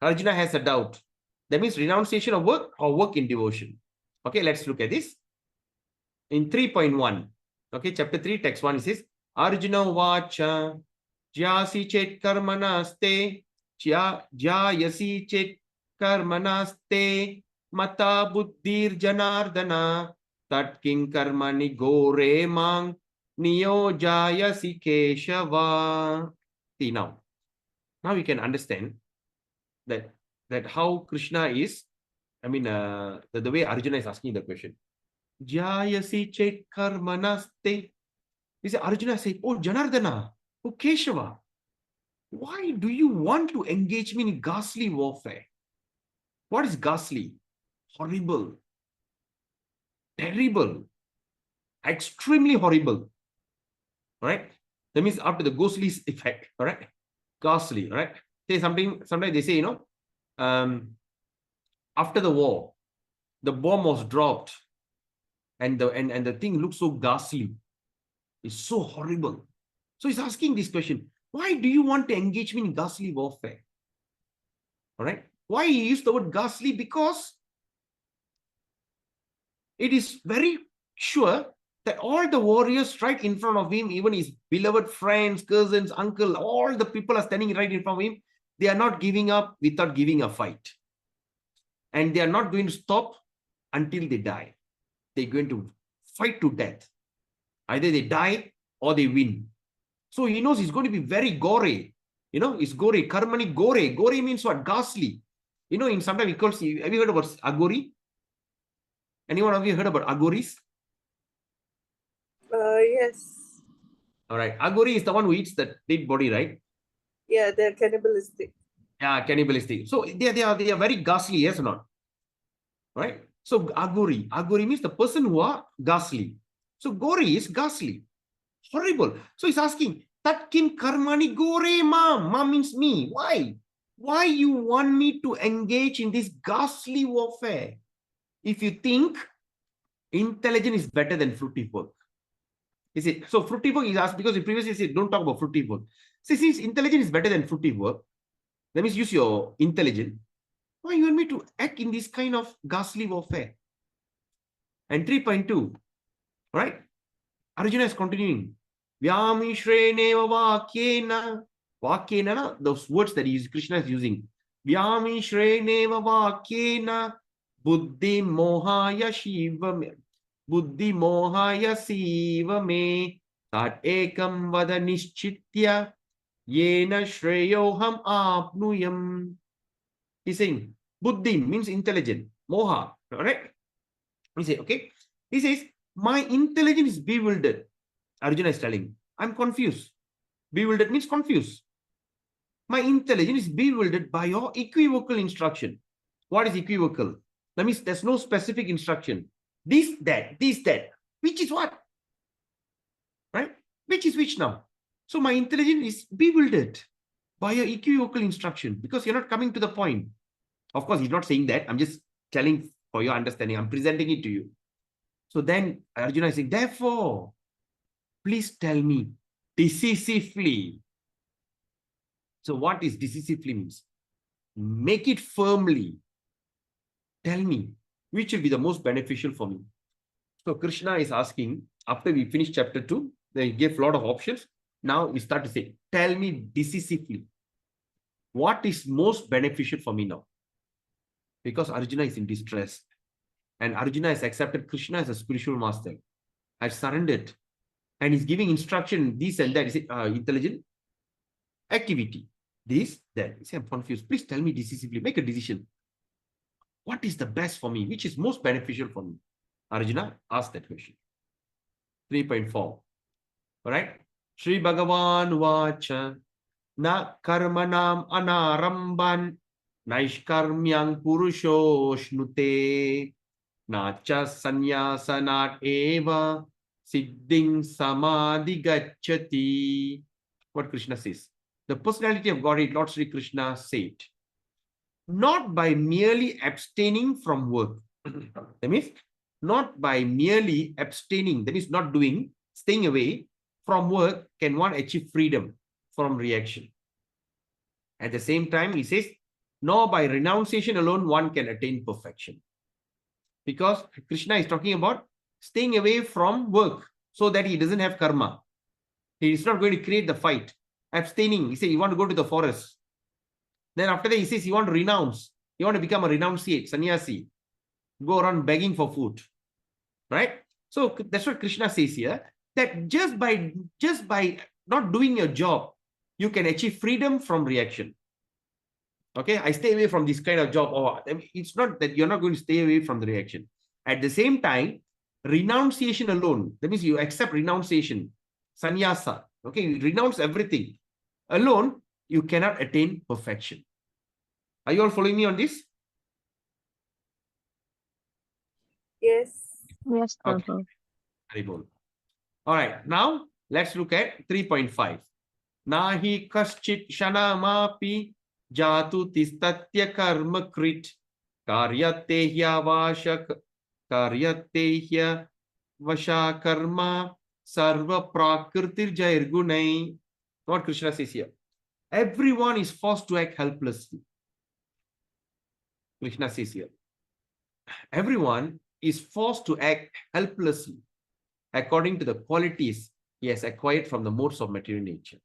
S1: Arjuna has a doubt. That means renunciation of work or work in devotion. Okay, let's look at this. In 3.1, okay, chapter 3, text 1, it says, Arjuna vacha jyasi chet karmanaste jyasi chet karmanaste mata buddhir janardana tat king karmani gore mang niyojayasi keshava. See, now we can understand that how Krishna is, I mean, the way Arjuna is asking the question. Jayasi chet karmanaste. He said, Arjuna said, "Oh Janardana, oh Keshava, why do you want to engage me in ghastly warfare?" What is ghastly? Horrible, terrible, extremely horrible. Right? That means after the ghostly effect, all right? Ghastly, right? Say something, sometimes they say, after the war, the bomb was dropped, and the thing looks so ghastly. It's so horrible. So he's asking this question, why do you want to engage me in ghastly warfare? All right. Why he used the word ghastly? Because it is very sure that all the warriors right in front of him, even his beloved friends, cousins, uncle, all the people are standing right in front of him. They are not giving up without giving a fight. And they are not going to stop until they die. They're going to fight to death. Either they die or they win. So he knows it's going to be very gory. It's gory. Karmani gore. Gore means what? Ghastly. In sometimes he calls, have you heard about Agori? Anyone of you heard about Agoris?
S3: Yes.
S1: All right. Agori is the one who eats the dead body, right?
S3: Yeah, they're cannibalistic.
S1: Yeah, cannibalistic. So they are very ghastly, yes or not? Right? So Agori means the person who are ghastly. So Gori is ghastly. Horrible. So he's asking, Tatkin Karmani Gore Ma. Ma means me. Why? Why you want me to engage in this ghastly warfare? If you think intelligence is better than fruitive work. Is it? So fruitive work is asked because you previously said don't talk about fruitive work. See, since intelligence is better than fruitive work, that means use your intelligence. Why you want me to act in this kind of ghastly warfare? And 3.2, right? Arjuna is continuing. Vyamishreneva vakyena. Vakyena, those words that Krishna is using. Vyamishreneva vakyena buddhi mohaya shiva me. Buddhi mohaya siva me. Tat ekam vada nischitya yena shreyoham apnuyam. He's saying, buddhi means intelligent. Moha, correct? He says, okay. He says, my intelligence is bewildered. Arjuna is telling, I'm confused. Bewildered means confused. My intelligence is bewildered by your equivocal instruction. What is equivocal? That means there's no specific instruction. This, that. Which is what? Right? Which is which now? So my intelligence is bewildered by your equivocal instruction because you're not coming to the point. Of course, he's not saying that. I'm just telling for your understanding. I'm presenting it to you. So then Arjuna is saying, therefore, please tell me decisively. So what is decisively means? Make it firmly. Tell me which will be the most beneficial for me. So Krishna is asking, after we finish chapter 2, they gave a lot of options. Now we start to say, tell me decisively. What is most beneficial for me now? Because Arjuna is in distress. And Arjuna has accepted Krishna as a spiritual master. Has surrendered. And he's giving instruction, this and that. Is it intelligent? Activity. This, that. He said, I'm confused. Please tell me decisively. Make a decision. What is the best for me? Which is most beneficial for me? Arjuna asked that question. 3.4. All right. Shri Bhagavan Vacha Na Karmanam Anaramban Naishkarmyang Purushošnute Nacha Sanyasanat Eva Siddhing Samadhi Gacchati. What Krishna says. The personality of Godhead, Lord Sri Krishna said, not by merely abstaining from work. That means not by merely abstaining, that is not doing, staying away from work can one achieve freedom from reaction. At the same time, he says, nor by renunciation alone one can attain perfection. Because Krishna is talking about staying away from work so that he doesn't have karma. He is not going to create the fight. Abstaining, he says, you want to go to the forest. Then after that, he says, you want to renounce. You want to become a renunciate, sannyasi. Go around begging for food. Right? So that's what Krishna says here. That just by not doing your job, you can achieve freedom from reaction. Okay, I stay away from this kind of job. Or it's not that you're not going to stay away from the reaction. At the same time, renunciation alone, that means you accept renunciation, sannyasa. Okay, you renounce everything. Alone, you cannot attain perfection. Are you all following me on this?
S3: Yes.
S4: Yes,
S1: Okay.
S4: Prabhu.
S1: Very good. All right, now let's look at 3.5. Nahi kaschit shanamapi jatu tistatya karma krit karyatehya vasha karma sarva prakritir jairgunai. What Krishna says here. Everyone is forced to act helplessly. Krishna says here, everyone is forced to act helplessly according to the qualities he has acquired from the modes of material nature.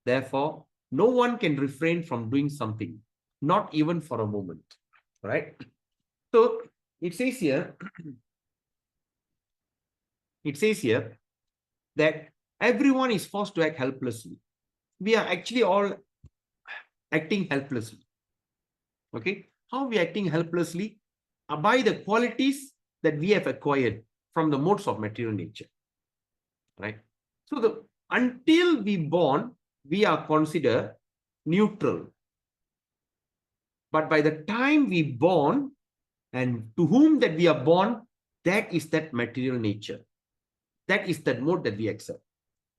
S1: Therefore, no one can refrain from doing something, not even for a moment. Right? So it says here, that everyone is forced to act helplessly. We are actually all acting helplessly. Okay? How we are acting helplessly? By the qualities that we have acquired from the modes of material nature. Right? So until we born, we are considered neutral. But by the time we born, and to whom that we are born, that is that material nature. That is that mode that we accept.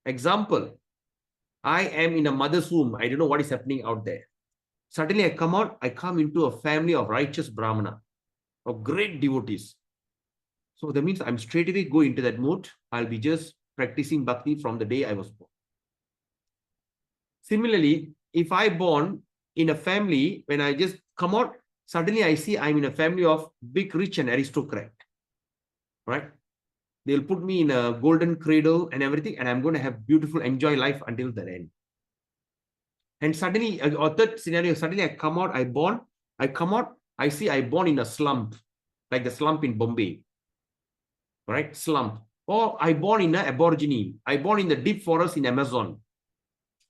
S1: Example, I am in a mother's womb. I don't know what is happening out there. Suddenly I come out, I come into a family of righteous Brahmana, of great devotees. So that means I'm straight away go into that mode. I'll be just practicing bhakti from the day I was born. Similarly, if I born in a family, when I just come out, suddenly I see I'm in a family of big, rich and aristocrat. Right? They'll put me in a golden cradle and everything, and I'm going to have beautiful, enjoy life until the end. And suddenly, or third scenario, suddenly I come out, I come out, I see I born in a slump, like the slump in Bombay. Right? Slump. Or I born in an aborigine. I born in the deep forest in Amazon.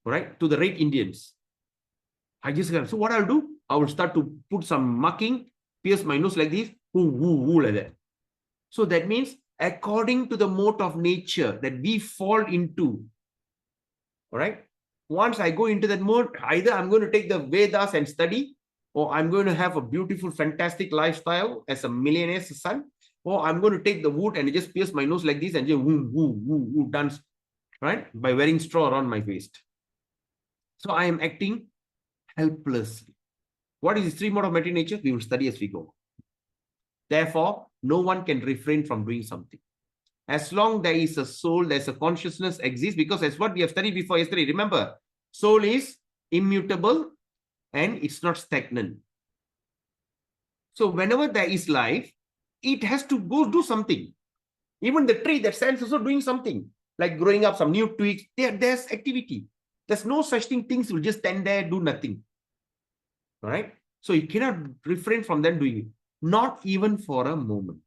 S1: Right? To the Red Indians. So what I'll do, I will start to put some marking, pierce my nose like this, like that. So that means according to the mode of nature that we fall into, all right? Once I go into that mode, either I'm going to take the Vedas and study, or I'm going to have a beautiful, fantastic lifestyle as a millionaire's son, or I'm going to take the wood and just pierce my nose like this and just dance, right? By wearing straw around my waist. So I am acting helplessly. What is the three mode of material nature? We will study as we go. Therefore, no one can refrain from doing something. As long there is a soul, there's a consciousness exists, because that's what we have studied before yesterday. Remember, soul is immutable and it's not stagnant. So whenever there is life, it has to go do something. Even the tree that stands also doing something, like growing up some new twigs, there's activity. There's no such things will just stand there, do nothing. All right? So you cannot refrain from them doing it. Not even for a moment.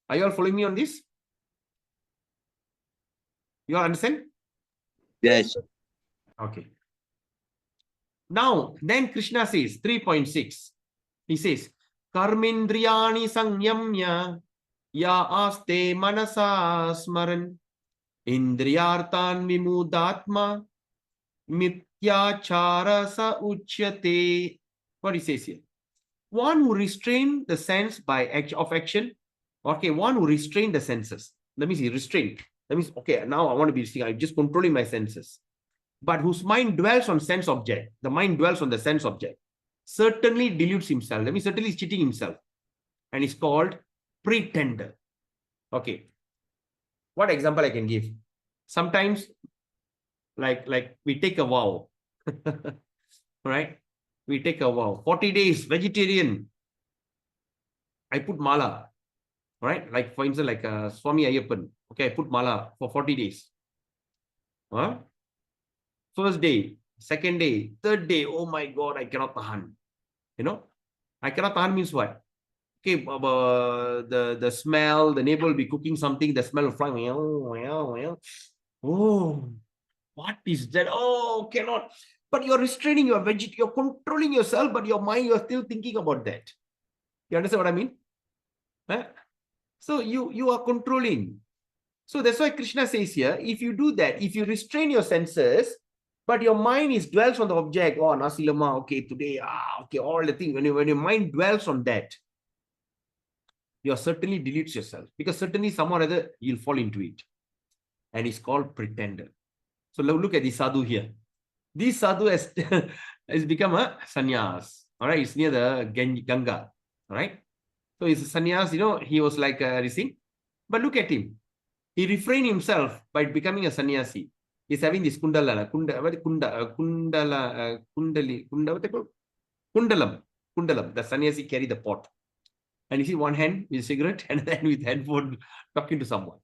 S1: Are you all following me on this? You all understand?
S2: Yes.
S1: Okay. Now, then Krishna says, 3.6. He says, Karmindriyani sanyamya ya aste manasa smaran indriyartan vimudatma mityachara sa uchyate. What he says here? One who restrain the sense by action. Okay, one who restrain the senses. Let me see, restrain. That means, okay, now I want to be seeing, I'm just controlling my senses. But whose mind dwells on sense object, the mind dwells on the sense object, certainly deludes himself. That means certainly is cheating himself. And it's called pretender. Okay. What example I can give? Sometimes, like we take a vow. Right? We take a vow. 40 days, vegetarian. I put mala. Right? Like, for instance, like Swami Ayyappan. Okay, I put mala for 40 days. Huh? First day, second day, third day, oh my God, I cannot tahan. You know, I cannot tahan means what? Okay, the smell, the neighbor will be cooking something, the smell will fly. Oh, what is that? Oh, cannot. But you're restraining your you're controlling yourself, but your mind, you're still thinking about that. You understand what I mean? Huh? So you are controlling. So that's why Krishna says here, if you do that, if you restrain your senses, but your mind is dwells on the object, oh, nasi lemak, okay, today, okay, all the things, when your mind dwells on that, you certainly deletes yourself, because certainly someone or other you'll fall into it. And it's called pretender. So look at the sadhu here. This sadhu has, has become a sannyas. All right, it's near the Ganga. All right. So he's a sannyas, he was like a rising. But look at him. He refrained himself by becoming a sannyasi. He's having this kundalam. kundalam. The sannyasi carry the pot. And you see one hand with cigarette and then with handphone talking to someone.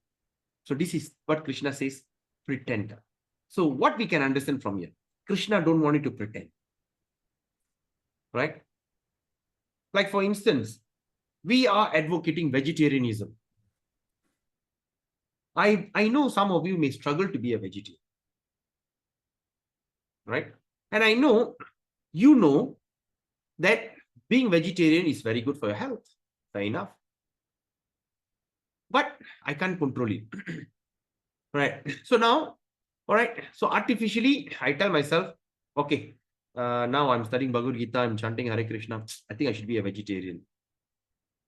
S1: So this is what Krishna says, pretender. So what we can understand from here, Krishna don't want you to pretend. Right? Like for instance, we are advocating vegetarianism. I know some of you may struggle to be a vegetarian. Right? And I know, you know that being vegetarian is very good for your health. Fair enough. But I can't control it. Right. So now, all right. So artificially, I tell myself, okay, now I'm studying Bhagavad Gita, I'm chanting Hare Krishna. I think I should be a vegetarian.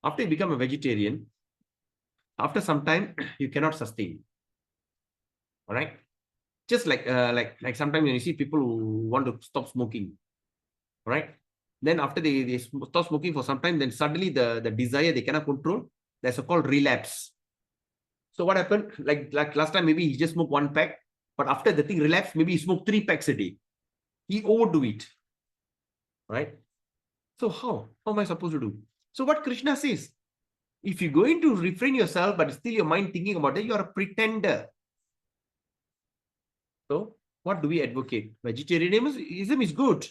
S1: After you become a vegetarian, after some time, you cannot sustain. All right. Just like sometimes when you see people who want to stop smoking, right? Then after they stop smoking for some time, then suddenly the desire they cannot control. That's a called relapse. So what happened? Like last time, maybe he just smoked 1 pack, but after the thing relapsed, maybe he smoked 3 packs a day. He overdo it. Right? So how am I supposed to do? So what Krishna says, if you're going to refrain yourself, but still your mind thinking about it, you're a pretender. So what do we advocate? Vegetarianism is good.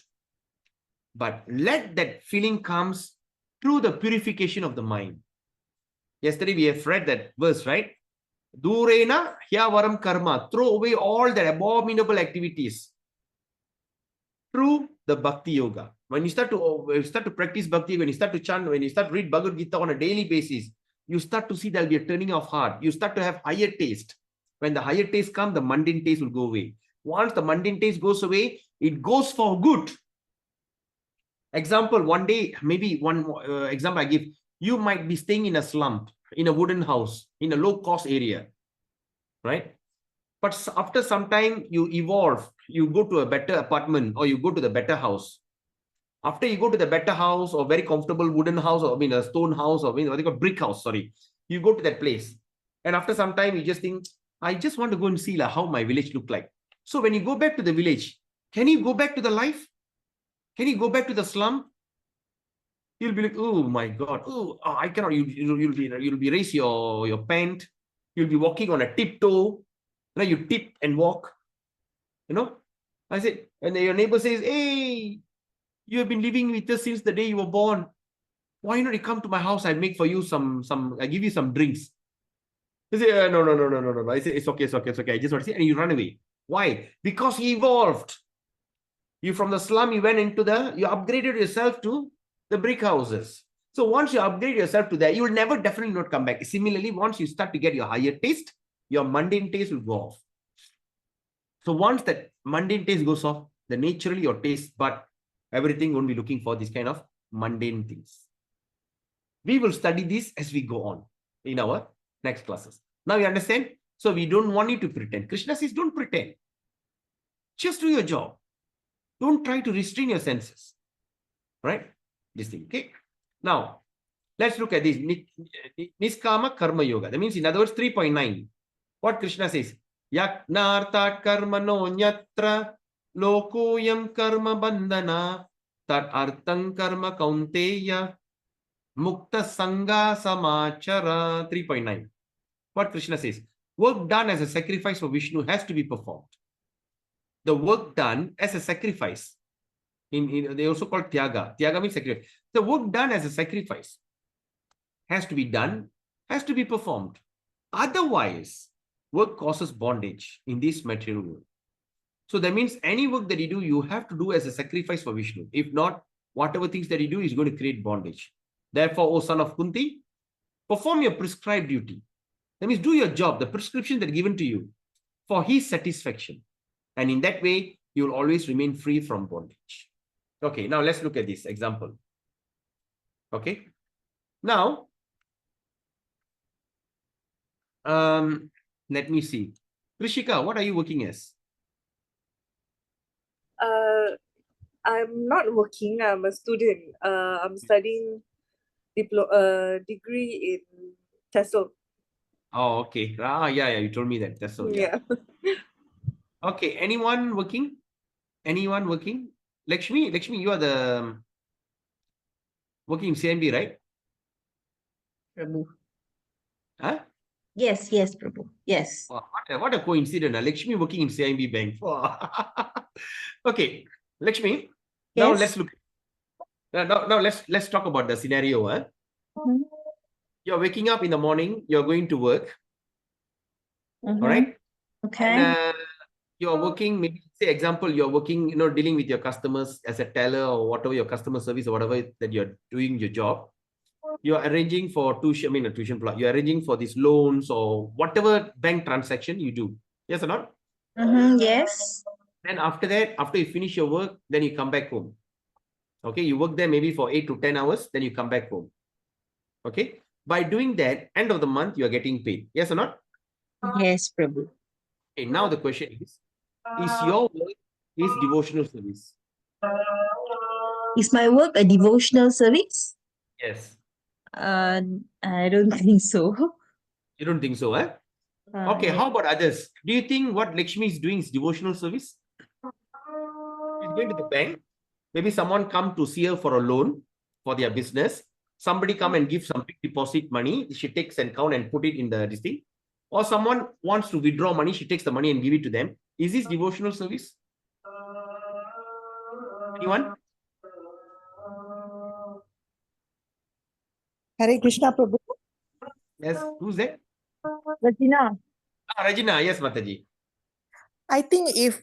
S1: But let that feeling comes through the purification of the mind. Yesterday we have read that verse, right? Durena hyavaram karma. Throw away all the abominable activities through the bhakti yoga. When you start to practice bhakti, when you start to chant, when you start to read Bhagavad Gita on a daily basis, you start to see there'll be a turning of heart. You start to have higher taste. When the higher taste comes, the mundane taste will go away. Once the mundane taste goes away, it goes for good. Example, one day, maybe one example I give, you might be staying in a slum, in a wooden house, in a low-cost area, right? But after some time, you evolve, you go to a better apartment or you go to the better house. After you go to the better house or very comfortable wooden house, or a stone house, or what they call brick house, sorry. You go to that place. And after some time, you just think, I just want to go and see how my village looked like. So when you go back to the village, can you go back to the life? Can you go back to the slum? You'll be like, oh my God, I cannot. You'll be raise your pant. You'll be walking on a tiptoe. You tip and walk. I said, and your neighbor says, hey, you have been living with us since the day you were born. Why not you come to my house? I make for you I give you some drinks. You say, no. I say, it's okay. I just want to see, and you run away. Why? Because you evolved. You from the slum, you upgraded yourself to the brick houses. So once you upgrade yourself to that, you will definitely not come back. Similarly, once you start to get your higher taste, your mundane taste will go off. So once that mundane taste goes off, then naturally your taste, but everything won't be looking for this kind of mundane things. We will study this as we go on in our next classes. Now you understand? So we don't want you to pretend. Krishna says, don't pretend. Just do your job. Don't try to restrain your senses. Right? This thing. Okay. Now, let's look at this. Niskama Karma Yoga. That means, in other words, 3.9. What Krishna says. Yaknartat karma no nyatra lokoyam karma bandhana tat artang karma kaunteya mukta sangha samachara. 3.9. What Krishna says. Work done as a sacrifice for Vishnu has to be performed. The work done as a sacrifice. They also call Tyaga. Tyaga means sacrifice. The work done as a sacrifice has to be done, has to be performed. Otherwise, work causes bondage in this material world. So that means any work that you do, you have to do as a sacrifice for Vishnu. If not, whatever things that you do is going to create bondage. Therefore, O son of Kunti, perform your prescribed duty. That means do your job, the prescription that is given to you for his satisfaction. And in that way, you will always remain free from bondage. Okay, now let's look at this example. Okay. Now, let me see. Rishika, what are you working as?
S3: I'm not working. I'm a student. I'm studying degree in TESOL.
S1: Oh, okay. Yeah, you told me that. That's all. Yeah. Okay, anyone working? Anyone working? Lakshmi, you are the working in CIMB, right?
S5: Prabhu.
S1: Huh?
S5: Yes, yes, Prabhu. Yes.
S1: Wow, what a coincidence. Lakshmi working in CIMB Bank. Wow. Okay, Lakshmi. Now
S5: Yes.
S1: let's look. Now let's talk about the scenario. Huh?
S5: Mhm.
S1: You're waking up in the morning. You're going to work.
S5: Mhm.
S1: All right.
S5: Okay.
S1: And you're working. Maybe say example. You're working. Dealing with your customers as a teller or whatever your customer service or whatever that you're doing your job. You're arranging for tuition. I mean, a tuition plot. You're arranging for these loans or whatever bank transaction you do. Yes or not?
S5: Yes.
S1: Then after that, after you finish your work, then you come back home. Okay, you work there maybe for 8 to 10 hours, then you come back home. Okay, by doing that, end of the month, you are getting paid. Yes or not?
S5: Yes, Prabhu.
S1: Okay, now the question is your work is devotional service?
S5: Is my work a devotional service?
S1: Yes.
S5: I don't think so.
S1: You don't think so, eh? Okay,
S5: Yeah.
S1: how about others? Do you think what Lakshmi is doing is devotional service? She's going to the bank. Maybe someone come to see her for a loan for their business. Somebody come and give some big deposit money. She takes and count and put it in this thing. Or someone wants to withdraw money. She takes the money and give it to them. Is this devotional service? Anyone?
S6: Hare Krishna Prabhu.
S1: Yes. Who's that?
S6: Regina,
S1: Rajina. Yes, Mataji.
S6: I think if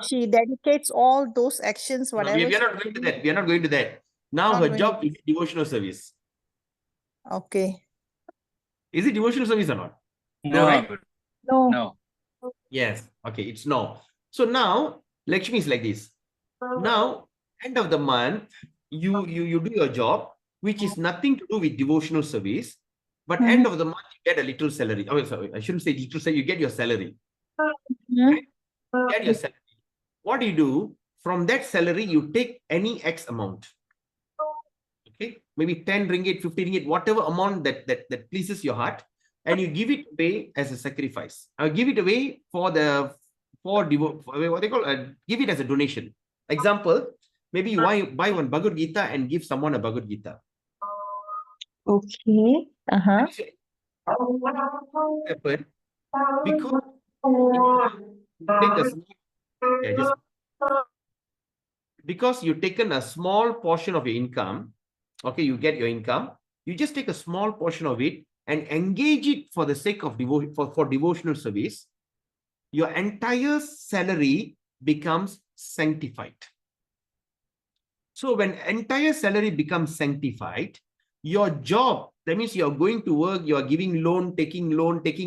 S6: she dedicates all those actions,
S1: No,
S6: whatever
S1: we are not going to that. We are not going to that. Now
S6: Not
S1: her
S6: going
S1: job
S6: to-
S1: is devotional service.
S6: Okay.
S1: Is it devotional service or not?
S2: No,
S1: right?
S6: No.
S2: no.
S1: Yes. Okay, it's no. So now Lakshmi is like this. Now, end of the month, you do your job, which is nothing to do with devotional service, but end of the month you get a little salary. Oh, sorry, I shouldn't say little salary. You get your salary. Get your salary. What do you do? From that salary, you take any X amount. Okay, maybe 10 ringgit, 50 ringgit, whatever amount that pleases your heart, and you give it away as a sacrifice. Give it away for what they call give it as a donation. Example, maybe you buy one Bhagavad Gita and give someone a Bhagavad Gita.
S5: Okay. Uh-huh.
S1: What happened? Because you take a small, because you've taken a small portion of your income, okay, you get your income, you just take a small portion of it and engage it for the sake of for devotional service, your entire salary becomes sanctified. So when entire salary becomes sanctified, your job, that means you're going to work, you're giving loan, taking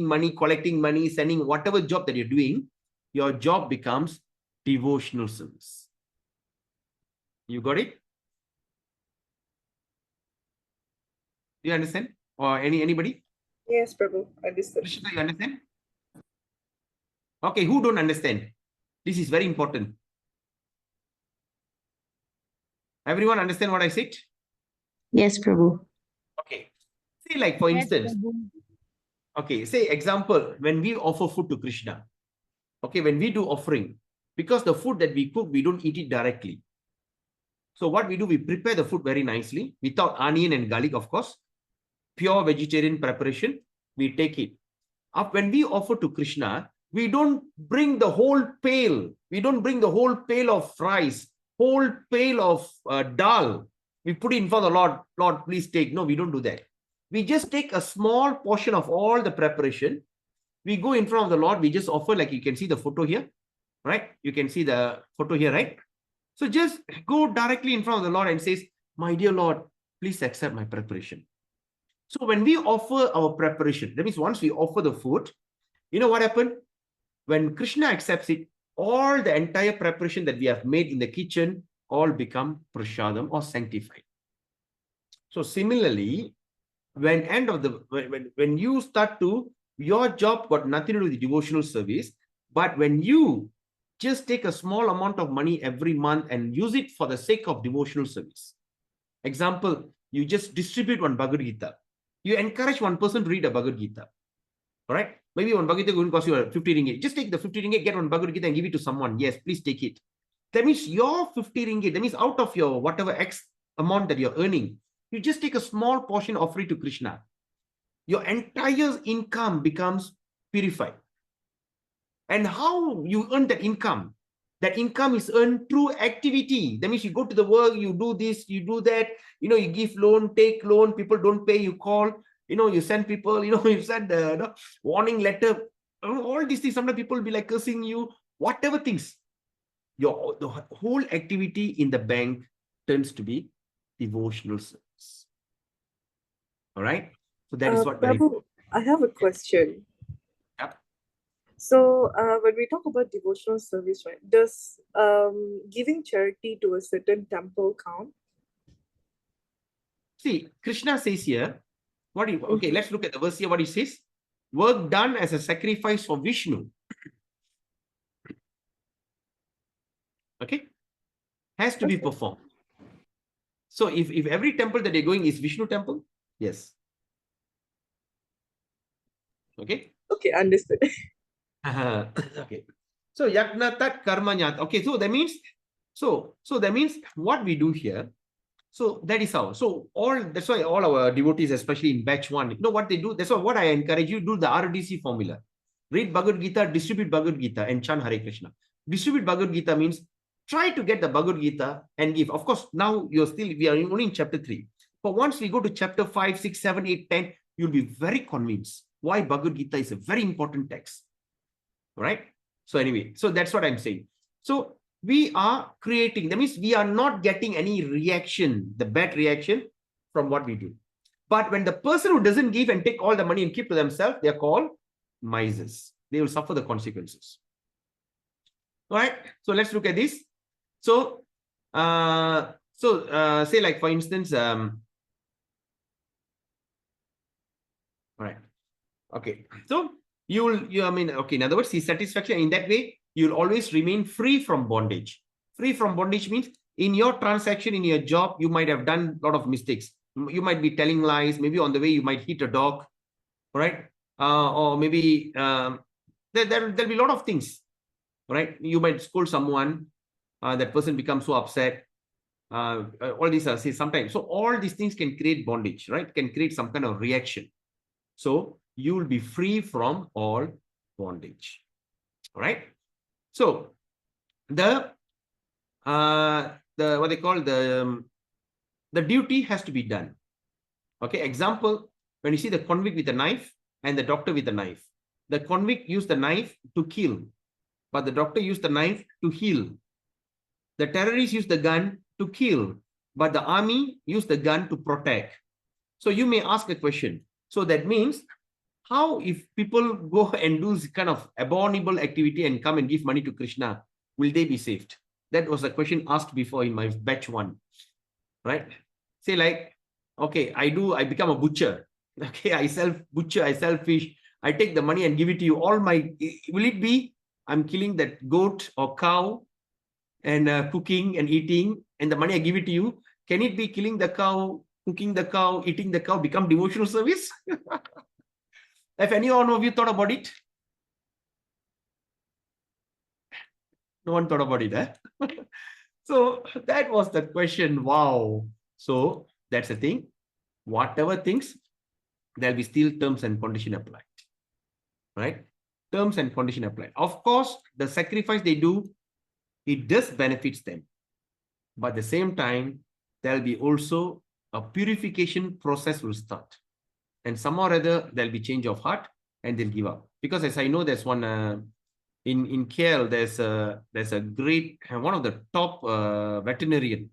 S1: money, collecting money, sending whatever job that you're doing, your job becomes devotional service. You got it? Do you understand? Or anybody?
S3: Yes, Prabhu. Understood.
S1: Krishna, you understand? Okay, who don't understand? This is very important. Everyone understand what I said?
S5: Yes, Prabhu.
S1: Okay. See, like for instance, okay, say example, when we offer food to Krishna, okay, when we do offering, because the food that we cook, we don't eat it directly. So what we do, we prepare the food very nicely, without onion and garlic, of course, pure vegetarian preparation, we take it. Up when we offer to Krishna, we don't bring the whole pail. We don't bring the whole pail of rice, whole pail of dal. We put it in front of the Lord. Lord, please take. No, we don't do that. We just take a small portion of all the preparation. We go in front of the Lord. We just offer, like you can see the photo here, right? You can see the photo here, right? So just go directly in front of the Lord and says, my dear Lord, please accept my preparation. So when we offer our preparation, that means once we offer the food, you know what happened? When Krishna accepts it, all the entire preparation that we have made in the kitchen all become prasadam or sanctified. So similarly, when you start to, your job got nothing to do with the devotional service, but when you just take a small amount of money every month and use it for the sake of devotional service. Example, you just distribute one Bhagavad Gita. You encourage one person to read a Bhagavad Gita. All right? Maybe one Bhagavad Gita going to cost you 50 ringgit. Just take the 50 ringgit, get one Bhagavad Gita and give it to someone. Yes, please take it. That means your 50 ringgit, that means out of your whatever X amount that you're earning, You just take a small portion, offer it to Krishna. Your entire income becomes purified. And how you earn that income? That income is earned through activity. That means you go to the work, you do this, you do that, you give loan, take loan, people don't pay, you call, you send people, you send the warning letter, all these things. Sometimes people will be like cursing you, whatever things. The whole activity in the bank turns to be devotional service. All right. So that is what very
S3: Prabhu, I have a question.
S1: Yep.
S3: So when we talk about devotional service, right, does giving charity to a certain temple count?
S1: See, Krishna says here, okay, let's look at the verse here, what he says. Work done as a sacrifice for Vishnu. Okay, has to be performed. So if every temple that they're going is Vishnu temple, yes. Okay.
S3: Okay, understood.
S1: Okay. So yagna tat karma nyat. Okay, so that means what we do here. So that is how. So that's why all our devotees, especially in batch 1, you know what they do? That's why what I encourage you, do the RDC formula. Read Bhagavad Gita, distribute Bhagavad Gita, and chant Hare Krishna. Distribute Bhagavad Gita means try to get the Bhagavad Gita and give. Of course, now we are only in chapter 3. But once we go to chapter 5, 6, 7, 8, 10, you'll be very convinced why Bhagavad Gita is a very important text. Right? So anyway, so that's what I'm saying. So we are creating, that means we are not getting any reaction, the bad reaction from what we do. But when the person who doesn't give and take all the money and keep to themselves, they are called misers. They will suffer the consequences. All right. So let's look at this. So, say like for instance, all right. Okay. So in other words, see satisfaction in that way, you'll always remain free from bondage. Free from bondage means in your transaction, in your job, you might have done a lot of mistakes. You might be telling lies. Maybe on the way, you might hit a dog, right? Or maybe there'll be a lot of things, right? You might scold someone. That person becomes so upset. All these are sometimes. So all these things can create bondage, right? Can create some kind of reaction. So you will be free from all bondage. All right. So the what they call the duty has to be done. Okay. Example, when you see the convict with a knife and the doctor with a knife, the convict used the knife to kill, but the doctor used the knife to heal. The terrorists used the gun to kill, but the army used the gun to protect. So you may ask a question. So that means, how if people go and do this kind of abominable activity and come and give money to Krishna, will they be saved? That was a question asked before in my batch 1, right? Say like, okay, I become a butcher. Okay, I sell fish. I take the money and give it to you. Will it be I'm killing that goat or cow and cooking and eating, and the money I give it to you? Can it be killing the cow, cooking the cow, eating the cow, become devotional service? If any one of you thought about it? No one thought about it, eh? So that was the question. Wow. So that's the thing. Whatever things, there'll be still terms and condition applied. Right? Terms and condition applied. Of course, the sacrifice they do, it does benefits them. But at the same time, there'll be also a purification process will start. And somehow or other, there'll be change of heart and they'll give up. Because as I know, there's one in KL, there's a great, one of the top veterinarian.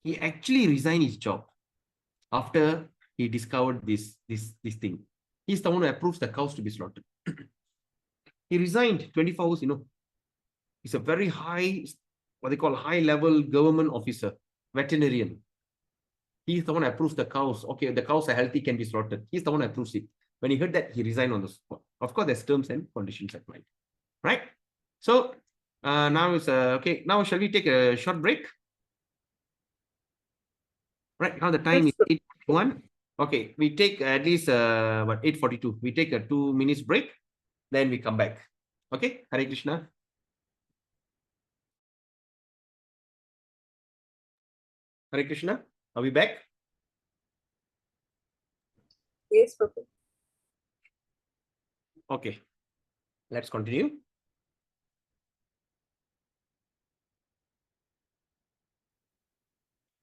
S1: He actually resigned his job after he discovered this thing. He's the one who approves the cows to be slaughtered. He resigned 24 hours, He's a very high, what they call high level government officer, veterinarian. He's the one who approves the cows. Okay, the cows are healthy, can be slaughtered. He's the one who approves it. When he heard that, he resigned on the spot. Of course, there's terms and conditions applied. Right? So now it's okay. Now shall we take a short break? Right now the time is 8:01. Okay, we take at least 8:42. We take a 2 minutes break, then we come back. Okay, Hare Krishna. Hare Krishna. Are we back?
S3: Yes, Prabhu.
S1: Okay, let's continue.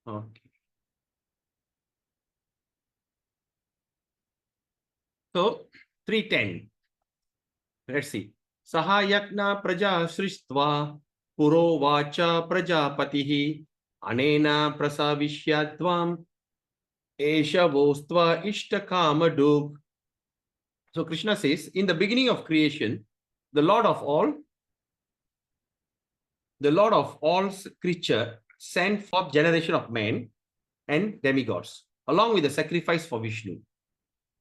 S1: Okay. So 310. Let's see. Sahayakna praja srishtva puro vacha prajapatihi anena prasavishyatvam esha vostva ishtakamadu. So Krishna says, in the beginning of creation, the Lord of all creature sent forth generation of men and demigods, along with the sacrifice for Vishnu,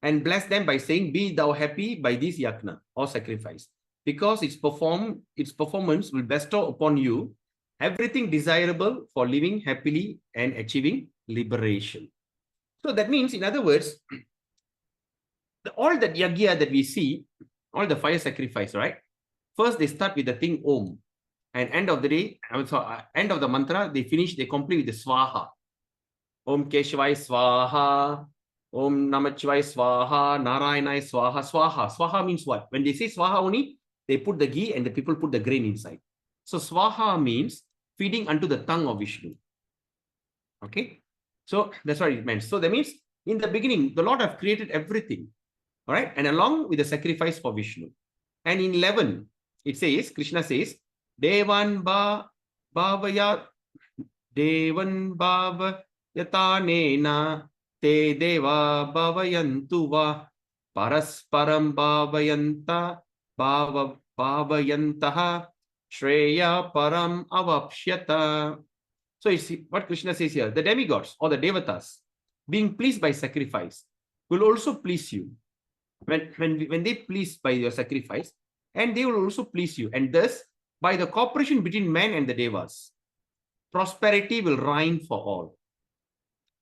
S1: and blessed them by saying, "Be thou happy by this yajna or sacrifice, because its performance will bestow upon you everything desirable for living happily and achieving liberation." So that means, in other words, all that yagya that we see, all the fire sacrifice, right? First, they start with the thing Om, and end of the day, end of the mantra, they complete with the Swaha. Om Keshvai Swaha, Om Namachivai Swaha, Narayanai Swaha, Swaha. Swaha means what? When they say Swaha only, they put the ghee and the people put the grain inside. So Swaha means feeding unto the tongue of Vishnu. Okay, so that's what it meant. So that means in the beginning, the Lord have created everything. All right, and along with the sacrifice for Vishnu. And in 11, it says, Krishna says, Devan Bhavaya Devan Bhavayatanena Te Deva Bhavayantu Va Parasparam Bhavayantaha Shreya Param Avapshyata. So it's what Krishna says here. The demigods or the devatas, being pleased by sacrifice, will also please you. When they please by your sacrifice, and they will also please you. And thus, by the cooperation between man and the devas, prosperity will reign for all.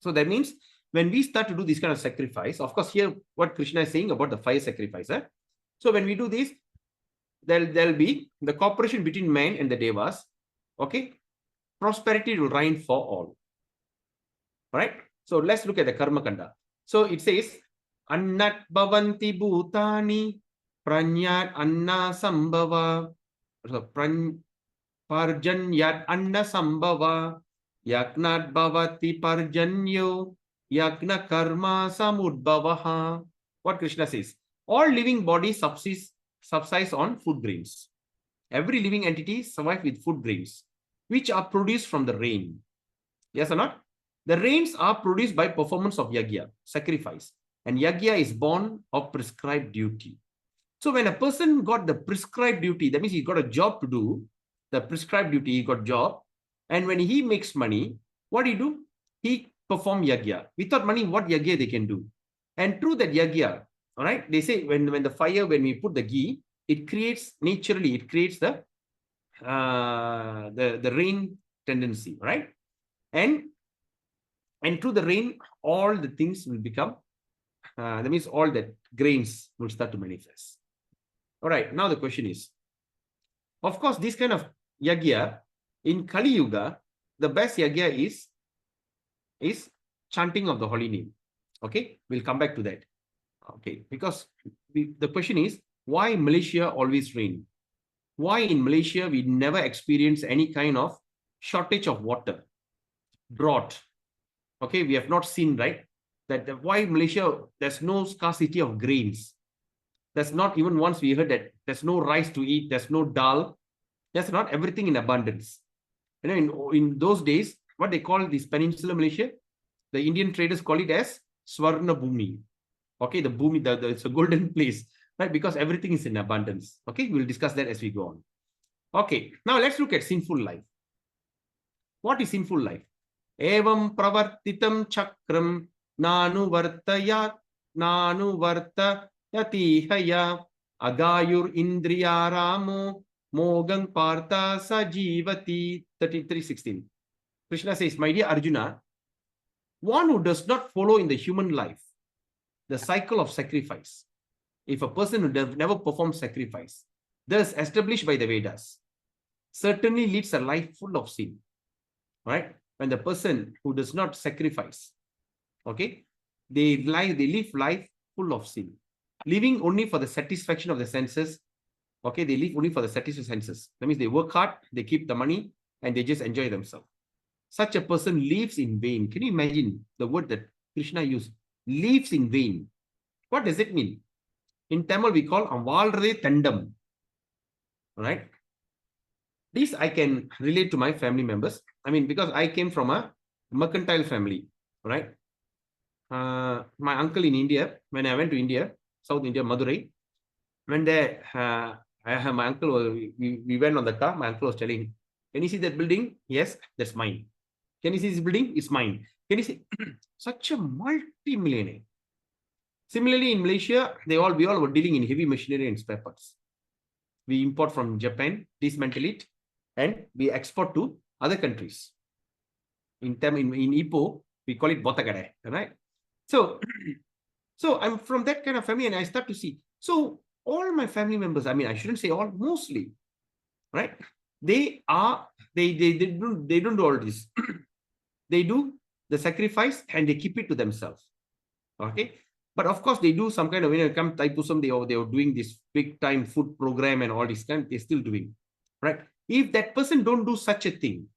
S1: So that means when we start to do this kind of sacrifice, of course, here what Krishna is saying about the fire sacrifice. So when we do this, there'll be the cooperation between man and the devas. Okay, prosperity will reign for all. All right. So let's look at the Karma Kanda. So it says, Annat bhavanti bhutani pranyat anna sambhava. So parjanyat anna sambhava yaknat bhavati parjanyo yakna karma samudbhavaha. What Krishna says, all living bodies subsist on food grains. Every living entity survives with food grains, which are produced from the rain. Yes or not? The rains are produced by performance of yagya, sacrifice. And yagya is born of prescribed duty. So when a person got the prescribed duty, that means he got a job to do, the prescribed duty, he got job. And when he makes money, what do he do? He perform yagya. Without money, what yagya they can do? And through that yagya, all right, they say when we put the ghee, it creates naturally, it creates the rain tendency, right? And through the rain, all the things will become, that means all the grains will start to manifest. All right, now the question is, of course, this kind of yagya, in Kali Yuga, the best yagya is chanting of the holy name. Okay, we'll come back to that. Okay, because the question is, why Malaysia always rain? Why in Malaysia we never experience any kind of shortage of water, drought? Okay, we have not seen, right? Why Malaysia, there's no scarcity of grains. There's not even once we heard that there's no rice to eat, there's no dal. There's not everything in abundance. You know, in those days, what they call this Peninsular Malaysia, the Indian traders call it as Swarna Bhumi. Okay, the Bhumi, it's a golden place, right? Because everything is in abundance. Okay, we'll discuss that as we go on. Okay, now let's look at sinful life. What is sinful life? Evam pravartitam chakram nanu vartayati haya agayur indriyaramo mogang partha sajivati. 33:16. Krishna says, my dear Arjuna, one who does not follow in the human life the cycle of sacrifice, if a person who never performs sacrifice, thus established by the Vedas, certainly leads a life full of sin. Right? When the person who does not sacrifice, okay, they live life full of sin. Living only for the satisfaction of the senses. Okay, they live only for the satisfaction of senses. That means they work hard, they keep the money, and they just enjoy themselves. Such a person lives in vain. Can you imagine the word that Krishna used? Lives in vain. What does it mean? In Tamil, we call Avalre Tandam. Right? This I can relate to my family members. I mean, because I came from a mercantile family, right? My uncle in India, when I went to India, South India, Madurai, when there, I have my uncle, we went on the car, my uncle was telling, can you see that building? Yes, that's mine. Can you see this building? It's mine. Can you see? Such a multi-millionaire. Similarly, in Malaysia, we all were dealing in heavy machinery and spare parts. We import from Japan, dismantle it, and we export to other countries. In Ipoh, we call it Botakade, right? So I'm from that kind of family, and I start to see. So all my family members, I mean, I shouldn't say all, mostly, right? They don't do all this. They do the sacrifice and they keep it to themselves. Okay. But of course, they do some kind of, when it comes Taipusam, they are doing this big time food program and all this kind, they're still doing. Right. If that person don't do such a thing,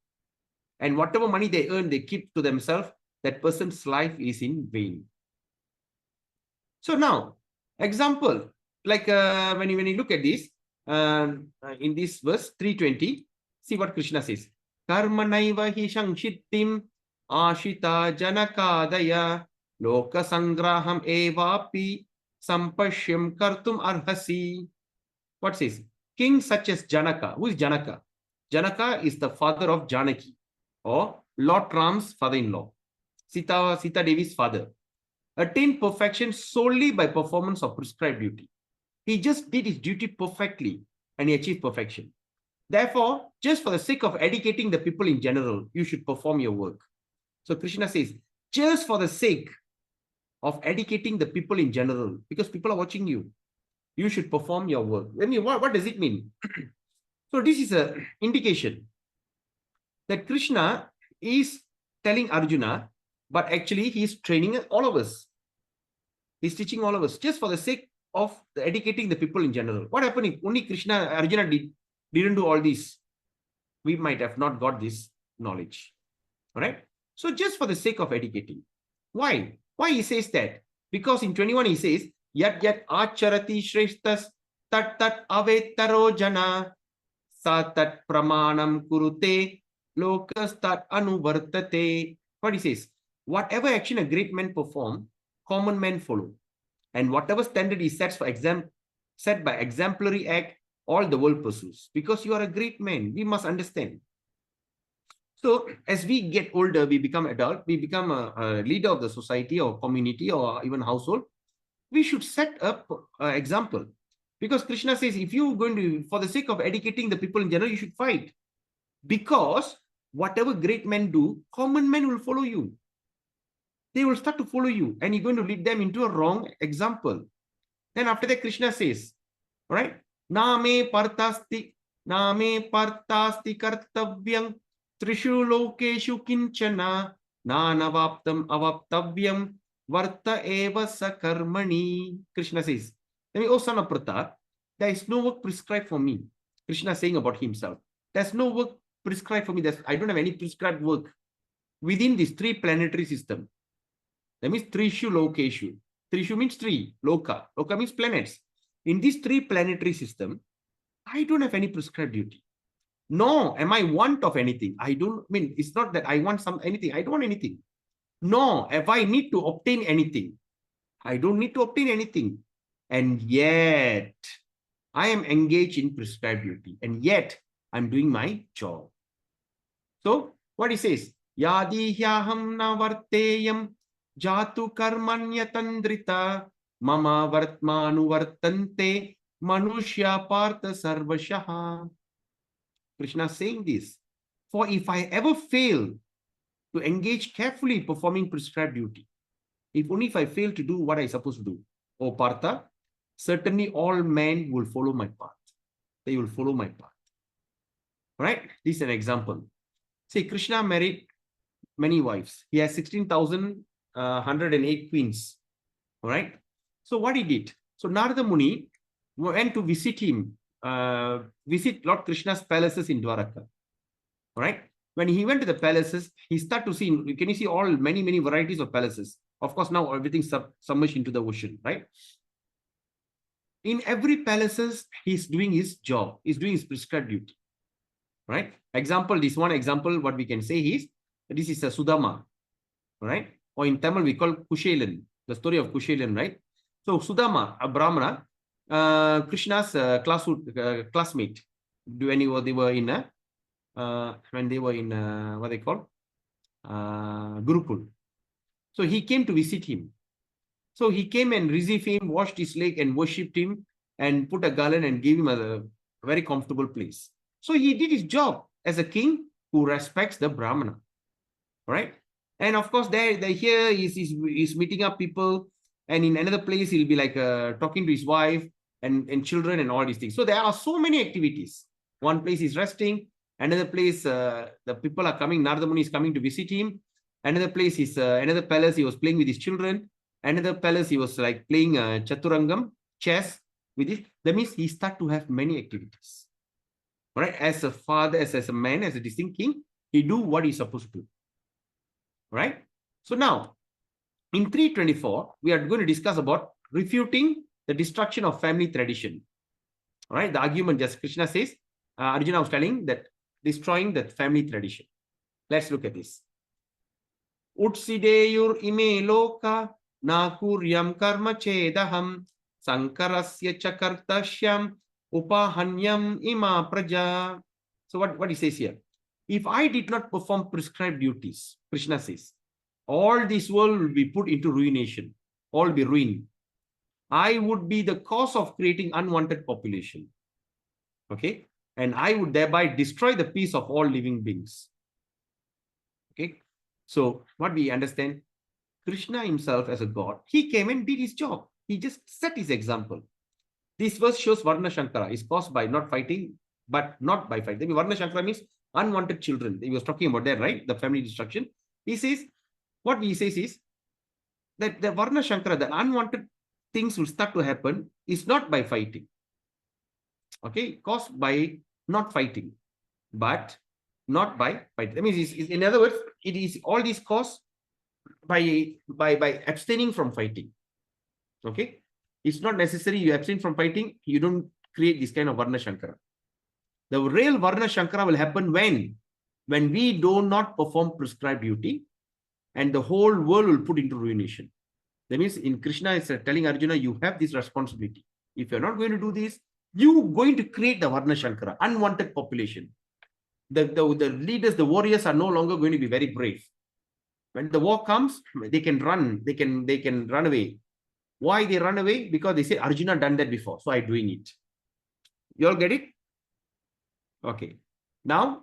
S1: and whatever money they earn, they keep to themselves, that person's life is in vain. So now, example, like when you look at this, in this verse 320, see what Krishna says. Karmanaiva hi shangshittim ashita janakadaya loka sangraham evapi sampashyam kartum arhasi. What says? King such as Janaka. Who is Janaka? Janaka is the father of Janaki, or Lord Ram's father-in-law, Sita Devi's father. Attained perfection solely by performance of prescribed duty. He just did his duty perfectly and he achieved perfection. Therefore, just for the sake of educating the people in general, you should perform your work. So Krishna says, just for the sake of educating the people in general, because people are watching you, you should perform your work. I mean, what does it mean? So this is an indication that Krishna is telling Arjuna, but actually he's training all of us. He's teaching all of us just for the sake of educating the people in general. What happened if only Arjuna didn't do all this? We might have not got this knowledge. All right. So just for the sake of educating. Why? Why he says that? Because in 21 he says, Yat acharati shreshtas tat avetaro jana sa tat pramanam kurute lokas tat anuvartate. What he says? Whatever action a great man perform, common men follow. And whatever standard he sets set by exemplary act, all the world pursues. Because you are a great man, we must understand. So as we get older, we become adult, we become a leader of the society or community or even household. We should set up an example. Because Krishna says, if you're going to, for the sake of educating the people in general, you should fight. Because whatever great men do, common men will follow you. They will start to follow you and you're going to lead them into a wrong example. Then after that, Krishna says, all right, Name partasti kartavyam trishu lokeshu kinchana nanavaptam avaptavyam varta eva sakarmani. Krishna says, oh son of Pratap, there is no work prescribed for me. Krishna saying about himself, there's no work prescribed for me. I don't have any prescribed work within this 3 planetary system. That means Trishu Lokeshu. Trishu means 3. Loka. Loka means planets. In this 3 planetary system, I don't have any prescribed duty. No, am I want of anything? I don't mean, it's not that I want anything. I don't want anything. No, if I need to obtain anything, I don't need to obtain anything. And yet, I am engaged in prescribed duty. And yet, I'm doing my job. So, what he says, Yadi hyaham na varteyam Jatu karmanya tandrita mama vartmanu vartante manushya partha sarvashaha. Krishna is saying this. For if I ever fail to engage carefully performing prescribed duty, if I fail to do what I supposed to do, O Partha, certainly all men will follow my path. They will follow my path. Right? This is an example. See, Krishna married many wives. He has 16,108 queens. All right. So what he did? So Narada Muni went to visit him, visit Lord Krishna's palaces in Dwaraka. All right. When he went to the palaces, he started to see, can you see all many varieties of palaces? Of course, now everything's submerged into the ocean, right? In every palaces, he's doing his job, he's doing his prescribed duty, right? Example, this one example, what we can say is, this is a Sudama, right? Or in Tamil, we call Kushelan, the story of Kushelan, right? So Sudama, a Brahmana, Krishna's classmate, they were in when they were in what they call Gurukul. So he came to visit him. So he came and received him, washed his leg and worshipped him and put a garland and gave him a very comfortable place. So he did his job as a king who respects the Brahmana, right? And of course, here he's meeting up people, and in another place he'll be like talking to his wife and children and all these things. So there are so many activities. One place is resting, another place the people are coming. Narada Muni is coming to visit him. Another place is another palace. He was playing with his children. Another palace he was like playing chaturangam, chess with it. That means he start to have many activities. Right? As a father, as a man, as a distinct king, he do what he's supposed to do. Right? So now, in 324, we are going to discuss about refuting the destruction of family tradition. Right? The argument, just Krishna says, Arjuna was telling that destroying the family tradition. Let's look at this. Utsideyur ime loka nakuryam karma chedaham sankarasya chakartashyam upahanyam ima praja. So what he says here? If I did not perform prescribed duties, Krishna says, all this world will be put into ruination. All will be ruined. I would be the cause of creating unwanted population. Okay? And I would thereby destroy the peace of all living beings. Okay? So what we understand, Krishna himself as a god, he came and did his job. He just set his example. This verse shows Varna Shankara is caused by not fighting, but not by fighting. Varna Shankara means unwanted children. He was talking about that, right? The family destruction. He says, what he says is that the Varna Shankara, the unwanted things will start to happen is not by fighting. Okay, caused by not fighting, but not by fighting. That means, in other words, it is all these caused by abstaining from fighting. Okay, it's not necessary you abstain from fighting. You don't create this kind of Varna Shankara. The real Varna Shankara will happen when we do not perform prescribed duty, and the whole world will put into ruination. That means in Krishna is telling Arjuna, you have this responsibility. If you're not going to do this, you're going to create the Varna Shankara, unwanted population. The leaders, the warriors are no longer going to be very brave. When the war comes, they can run, they can run away. Why they run away? Because they say Arjuna done that before, so I'm doing it. You all get it? Okay. Now,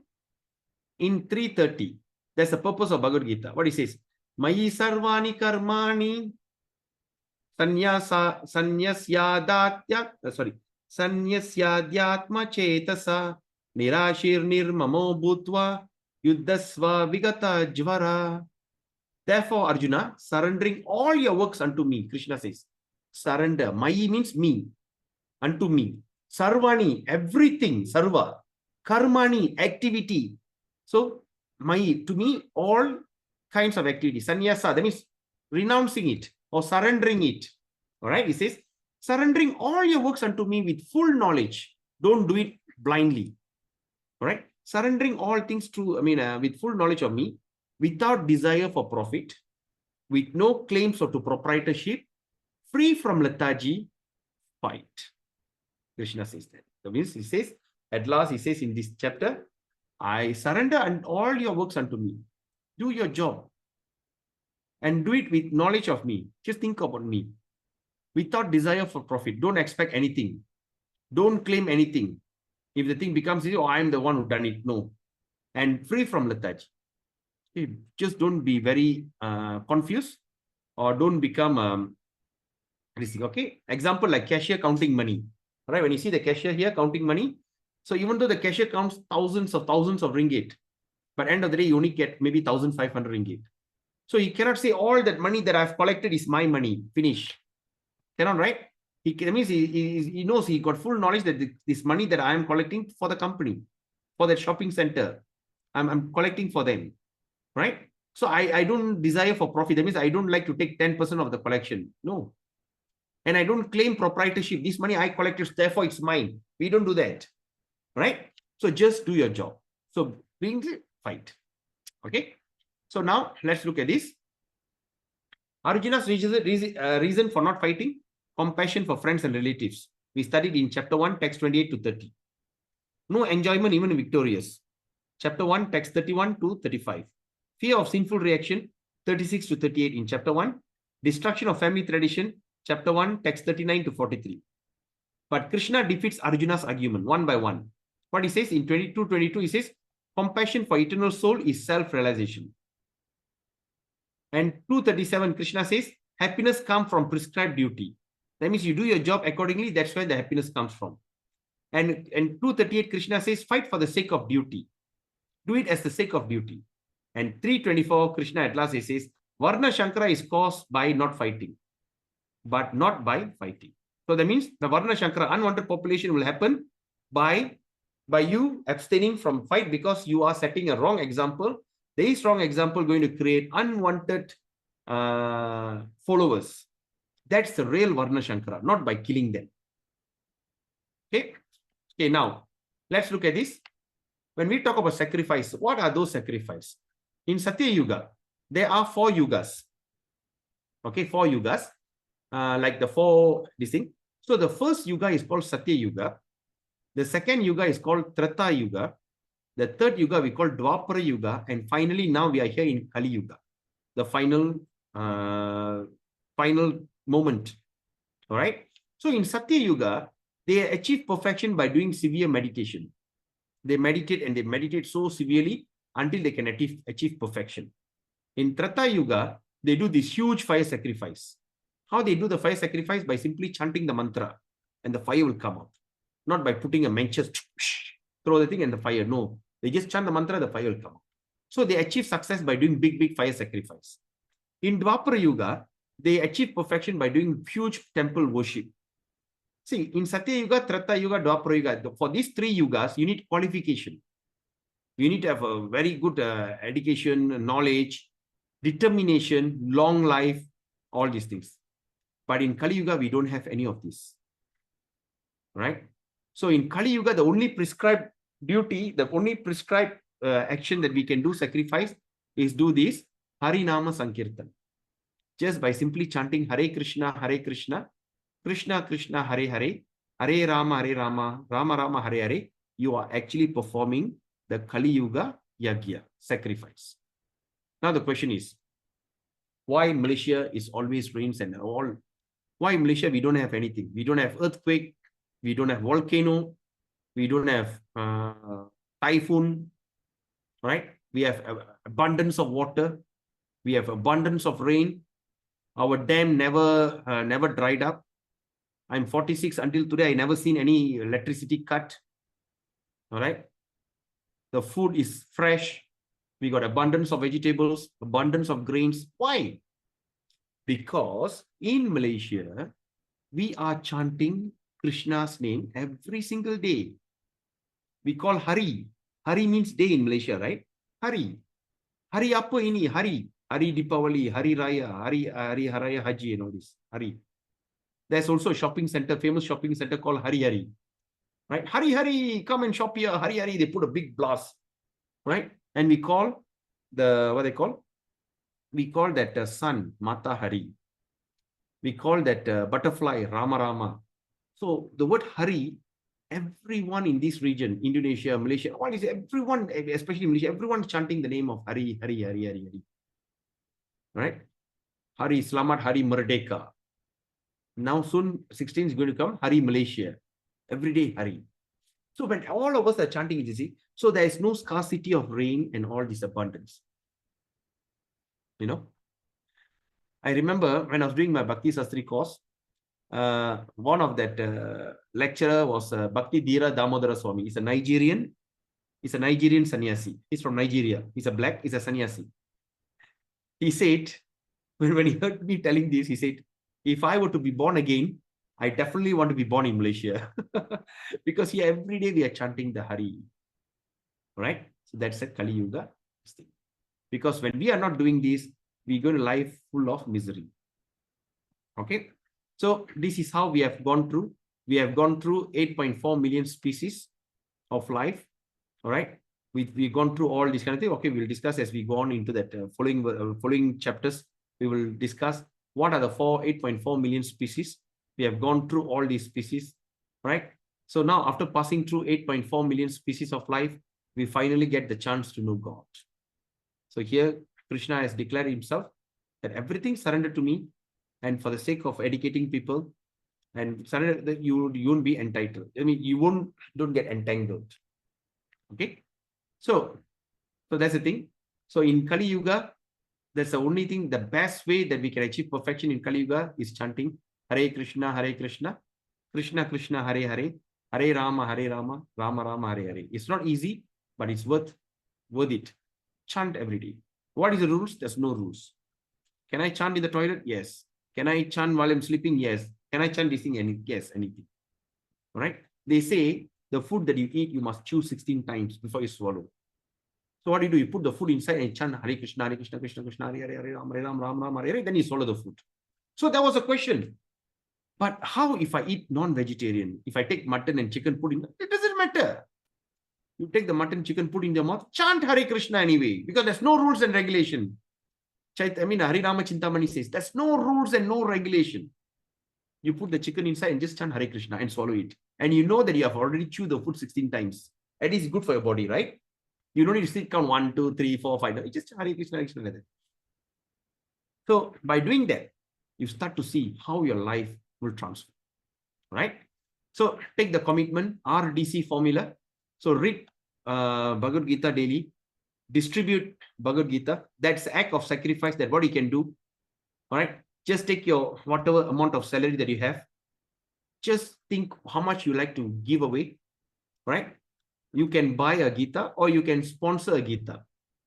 S1: in 330, that's the purpose of Bhagavad Gita. What he says? Mayi sarvani karmani sanyasyadhyatma chetasa nirashir nirmamo bhutva yuddhasva vigata jvara. Therefore, Arjuna, surrendering all your works unto me, Krishna says, surrender. Mayi means me, unto me. Sarvani, everything, sarva. Karmani, activity. So, Mayi, to me, all kinds of activity. Sannyasa, that means renouncing it or surrendering it. All right, he says, surrendering all your works unto me with full knowledge. Don't do it blindly. All right, surrendering all things to, with full knowledge of me, without desire for profit, with no claims to proprietorship, free from lethargy, fight. Krishna says that. That means he says, at last he says in this chapter, I surrender and all your works unto me. Do your job. And do it with knowledge of me. Just think about me. Without desire for profit. Don't expect anything. Don't claim anything. If the thing becomes, oh, I am the one who done it. No. And free from lethargy. Just don't be very confused, or don't become okay. Example like cashier counting money. All right, when you see the cashier here counting money, so even though the cashier counts thousands of ringgit, but end of the day you only get maybe 1,500 ringgit. So you cannot say all that money that I've collected is my money. Finish. Cannot, right? That means he knows, he got full knowledge that this money that I am collecting for the company, for that shopping center, I'm collecting for them, right? So I don't desire for profit. That means I don't like to take 10% of the collection. No. And I don't claim proprietorship. This money I collected, therefore it's mine. We don't do that, right? So just do your job. So bring it, fight. Okay. So now let's look at this. Arjuna's reason for not fighting: compassion for friends and relatives. We studied in chapter 1, text 28 to 30. No enjoyment, even victorious. Chapter 1, text 31 to 35. Fear of sinful reaction, 36 to 38 in chapter 1. Destruction of family tradition, chapter 1, text 39 to 43. But Krishna defeats Arjuna's argument one by one. What he says in 22, he says, compassion for eternal soul is self-realization. And 237, Krishna says, happiness comes from prescribed duty. That means you do your job accordingly, that's where the happiness comes from. And 238, Krishna says, fight for the sake of duty. Do it as the sake of duty. And 324, Krishna at last, he says, Varna Shankara is caused by not fighting, but not by fighting. So that means the Varna Shankara, unwanted population, will happen by you abstaining from fight, because you are setting a wrong example. This wrong example going to create unwanted followers. That's the real Varna Shankara, not by killing them. Okay. Okay, now let's look at this. When we talk about sacrifice, what are those sacrifices? In Satya Yuga, there are 4 yugas. Okay, 4 yugas, like the 4 this thing. So the first yuga is called Satya Yuga. The second yuga is called Treta Yuga. The third yuga we call Dwapara Yuga. And finally, now we are here in Kali Yuga, the final moment. All right. So in Satya Yuga, they achieve perfection by doing severe meditation. They meditate, and they meditate so severely until they can achieve perfection. In Treta Yuga, they do this huge fire sacrifice. How they do the fire sacrifice? By simply chanting the mantra, and the fire will come out. Not by putting a matches, throw the thing and the fire. No, they just chant the mantra, the fire will come out. So they achieve success by doing big fire sacrifice. In Dwapara Yuga, they achieve perfection by doing huge temple worship. See, in Satya Yuga, Treta Yuga, Dwapara Yuga, for these 3 yugas, you need qualification. You need to have a very good education, knowledge, determination, long life, all these things. But in Kali Yuga, we don't have any of this. Right? So in Kali Yuga, the only prescribed duty, the only prescribed action that we can do, sacrifice, is do this Harinama Sankirtan. Just by simply chanting Hare Krishna, Krishna Krishna, Hare Hare, Hare Rama, Rama Rama, Hare Hare, you are actually performing the Kali Yuga Yagya, sacrifice. Now the question is, why Malaysia is always rains and all? Why in Malaysia we don't have anything? We don't have earthquake, we don't have volcano, we don't have typhoon, right? We have abundance of water, we have abundance of rain. Our dam never dried up. I'm 46, until today I never seen any electricity cut. All right. The food is fresh. We got abundance of vegetables, abundance of grains. Why? Because in Malaysia, we are chanting Krishna's name every single day. We call Hari. Hari means day in Malaysia, right? Hari. Hari apa ini? Hari. Hari Deepavali, Hari Raya, Hari Haraya Haji and all this. Hari. There's also a shopping center, famous shopping center called Hari Hari. Right? Hari Hari, come and shop here. Hari Hari, they put a big blast. Right? And we call what they call? We call that sun, Mata Hari. We call that butterfly, Rama Rama. So the word Hari, everyone in this region, Indonesia, Malaysia, all is everyone, especially Malaysia, everyone chanting the name of Hari, Hari, Hari, Hari, Hari. Right? Hari Slamat, Hari Merdeka. Now soon 16 is going to come, Hari Malaysia. Every day Hari. So when all of us are chanting, you see, so there is no scarcity of rain and all this abundance. You know, I remember when I was doing my Bhakti Sastri course, one of that lecturer was Bhakti Dhira Damodara Swami. He's a Nigerian sannyasi. He's from Nigeria. He's a black, he's a sannyasi. He said, when he heard me telling this, he said, If I were to be born again, I definitely want to be born in Malaysia. Because here every day we are chanting the Hari. Right? So that's a Kali Yuga thing. Because when we are not doing this, we're going to life full of misery. Okay. So this is how we have gone through. We have gone through 8.4 million species of life. All right. We've gone through all this kind of thing. Okay, we'll discuss as we go on into that following chapters. We will discuss what are the 8.4 million species. We have gone through all these species, right? So now after passing through 8.4 million species of life, we finally get the chance to know God. So here Krishna has declared himself that everything surrendered to me, and for the sake of educating people and surrender, that you won't be entitled. I mean, don't get entangled. Okay. So that's the thing. So in Kali Yuga, that's the only thing, the best way that we can achieve perfection in Kali Yuga is chanting Hare Krishna, Krishna Krishna, Hare Hare, Hare Rama, Rama Rama, Hare Hare. It's not easy, but it's worth it. Chant every day. What is the rules? There's no rules. Can I chant in the toilet? Yes. Can I chant while I'm sleeping? Yes. Can I chant this thing? Yes, anything. All right. They say the food that you eat, you must chew 16 times before you swallow. So what do? You put the food inside and chant Hare Krishna, Krishna Krishna, Hare Hare, Hare Ram, Ram, Hare Hare. Then you swallow the food. So that was a question. But how if I eat non-vegetarian? If I take mutton and chicken, put in, it doesn't matter. You take the mutton, chicken, put in your mouth, chant Hare Krishna anyway, because there's no rules and regulation. Hari Rama Chintamani says, there's no rules and no regulation. You put the chicken inside and just chant Hare Krishna and swallow it. And you know that you have already chewed the food 16 times. It is good for your body, right? You don't need to sit count 1, 2, 3, 4, 5. It's just Hare Krishna, Hare Krishna like that. So by doing that, you start to see how your life will transform, right? So take the commitment, RDC formula. So read Bhagavad Gita daily, distribute Bhagavad Gita. That's the act of sacrifice that what you can do. All right. Just take your whatever amount of salary that you have. Just think how much you like to give away. Right. You can buy a Gita or you can sponsor a Gita.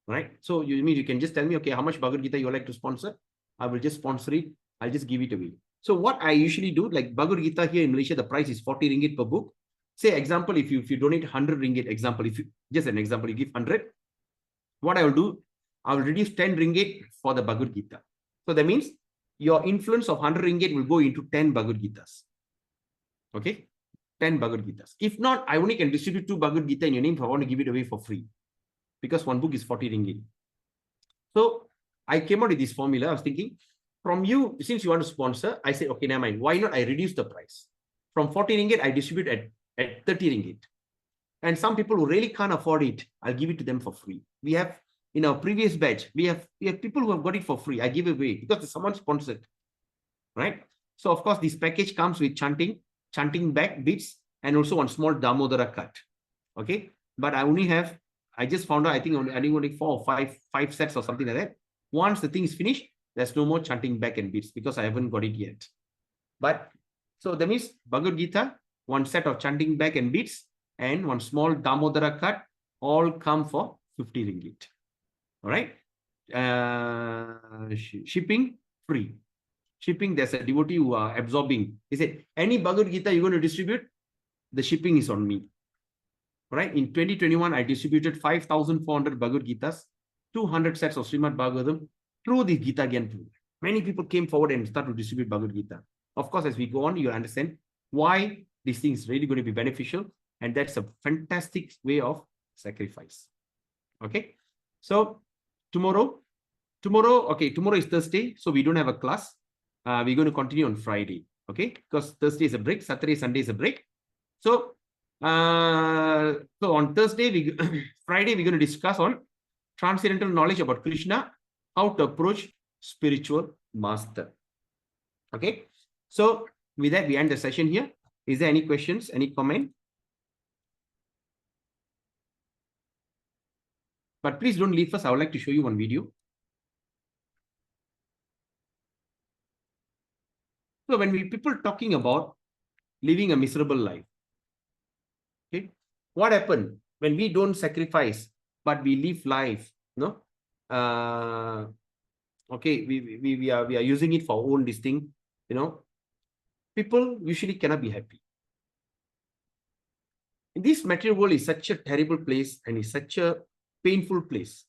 S1: Right. So you can just tell me, okay, how much Bhagavad Gita you would like to sponsor? I will just sponsor it. I'll just give it away. So what I usually do, like Bhagavad Gita here in Malaysia, the price is 40 ringgit per book. Say example, if you donate 100 ringgit, example, just an example, you give 100. What I will do, I will reduce 10 ringgit for the Bhagavad Gita. So that means your influence of 100 ringgit will go into 10 Bhagavad Gitas. Okay? 10 Bhagavad Gitas. If not, I only can distribute 2 Bhagavad Gita in your name if I want to give it away for free. Because one book is 40 ringgit. So I came out with this formula. I was thinking, from you, since you want to sponsor, I said, okay, never mind. Why not I reduce the price? From 40 ringgit, I distribute at 30 ringgit. And some people who really can't afford it, I'll give it to them for free. We have, in our previous batch, we have people who have got it for free. I give it away because someone sponsored, right? So of course, this package comes with chanting back bits, and also one small Damodara cut. Okay. But I just found out, I think only 4 or 5 sets or something like that. Once the thing is finished, there's no more chanting back and bits because I haven't got it yet. But so that means Bhagavad Gita, 1 set of chanting back and bits, and 1 small Damodara cut, all come for 50 ringgit. All right. Shipping free. Shipping, there's a devotee who are absorbing. He said, any Bhagavad Gita you're going to distribute, the shipping is on me. All right. In 2021, I distributed 5,400 Bhagavad Gitas, 200 sets of Srimad Bhagavatam through the Gita Gyan program. Many people came forward and started to distribute Bhagavad Gita. Of course, as we go on, you'll understand why this thing is really going to be beneficial. And that's a fantastic way of sacrifice. Okay. So tomorrow is Thursday. So we don't have a class. We're going to continue on Friday. Okay. Because Thursday is a break. Saturday, Sunday is a break. So, on Thursday, Friday, we're going to discuss on transcendental knowledge about Krishna, how to approach spiritual master. Okay. So with that, we end the session here. Is there any questions, any comment? But please don't leave first. I would like to show you one video. So when people talking about living a miserable life, okay, what happened when we don't sacrifice, but we live life? No, okay, we are using it for our own this thing. people usually cannot be happy. This material world is such a terrible place and is such a painful place.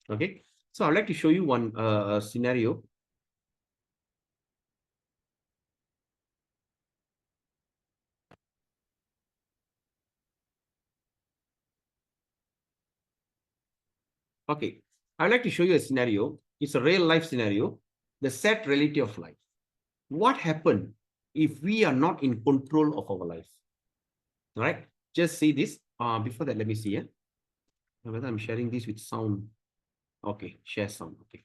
S1: Okay, so I'd like to show you one scenario. Okay, I'd like to show you a scenario. It's a real life scenario, the sad reality of life. What happened if we are not in control of our life? All right, just see this. Before that, let me see whether I'm sharing this with sound. Okay, share sound. Okay.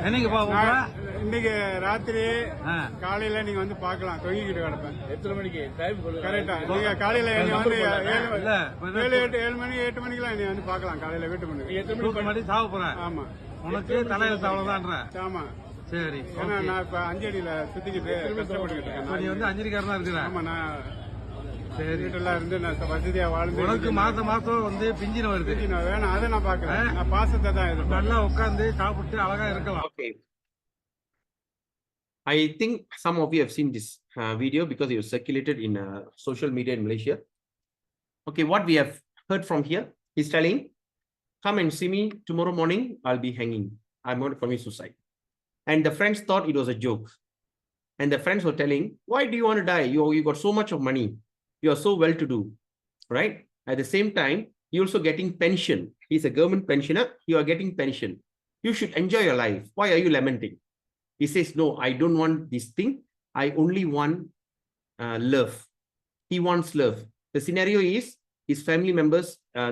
S7: என்னைக்கு போறோம்? இன்னைக்கு ராத்திரி காலையில நீங்க வந்து பார்க்கலாம். தொங்கிக்கிட்டு கிடப்பேன். எத்தனை மணிக்கு டைம் சொல்லுங்க. கரெக்டா. நீங்க காலையில என்ன வந்து 7 மணி 8 மணிக்கெல்லாம் நீ வந்து பார்க்கலாம். காலையில வீட்டு மணி. எத்தனை மணிக்கு மணி சாவ போறேன்? ஆமா. உனக்கு தலையில அவ்வளவுதான்ற. ஆமா. சரி. ஏன்னா நான் இப்ப 5 அடியில சுத்திக்கிட்டு கஷ்டப்பட்டுக்கிட்டு இருக்கேன். நீ வந்து 5 அடிக்காரனா இருக்கிற. ஆமா நான் சரி வீட்டுல இருந்து நான் வசதியா வாழ்ந்து உனக்கு மாசம் வந்து பிஞ்சின வருது. வேணாம் அதை நான் பாக்குறேன். நான் பாசத்தை தான் இது நல்லா உட்கார்ந்து சாப்பிட்டு அழகா இருக்கலாம்.
S1: Okay. I think some of you have seen this video because it was circulated in social media in Malaysia. Okay, what we have heard from here, he's telling, come and see me tomorrow morning, I'll be hanging. I'm going to commit suicide. And the friends thought it was a joke. And the friends were telling, why do you want to die? You got so much of money. You are so well-to-do, right? At the same time, you're also getting pension. He's a government pensioner. You are getting pension. You should enjoy your life. Why are you lamenting? He says, no, I don't want this thing. I only want love. He wants love. The scenario is his family members,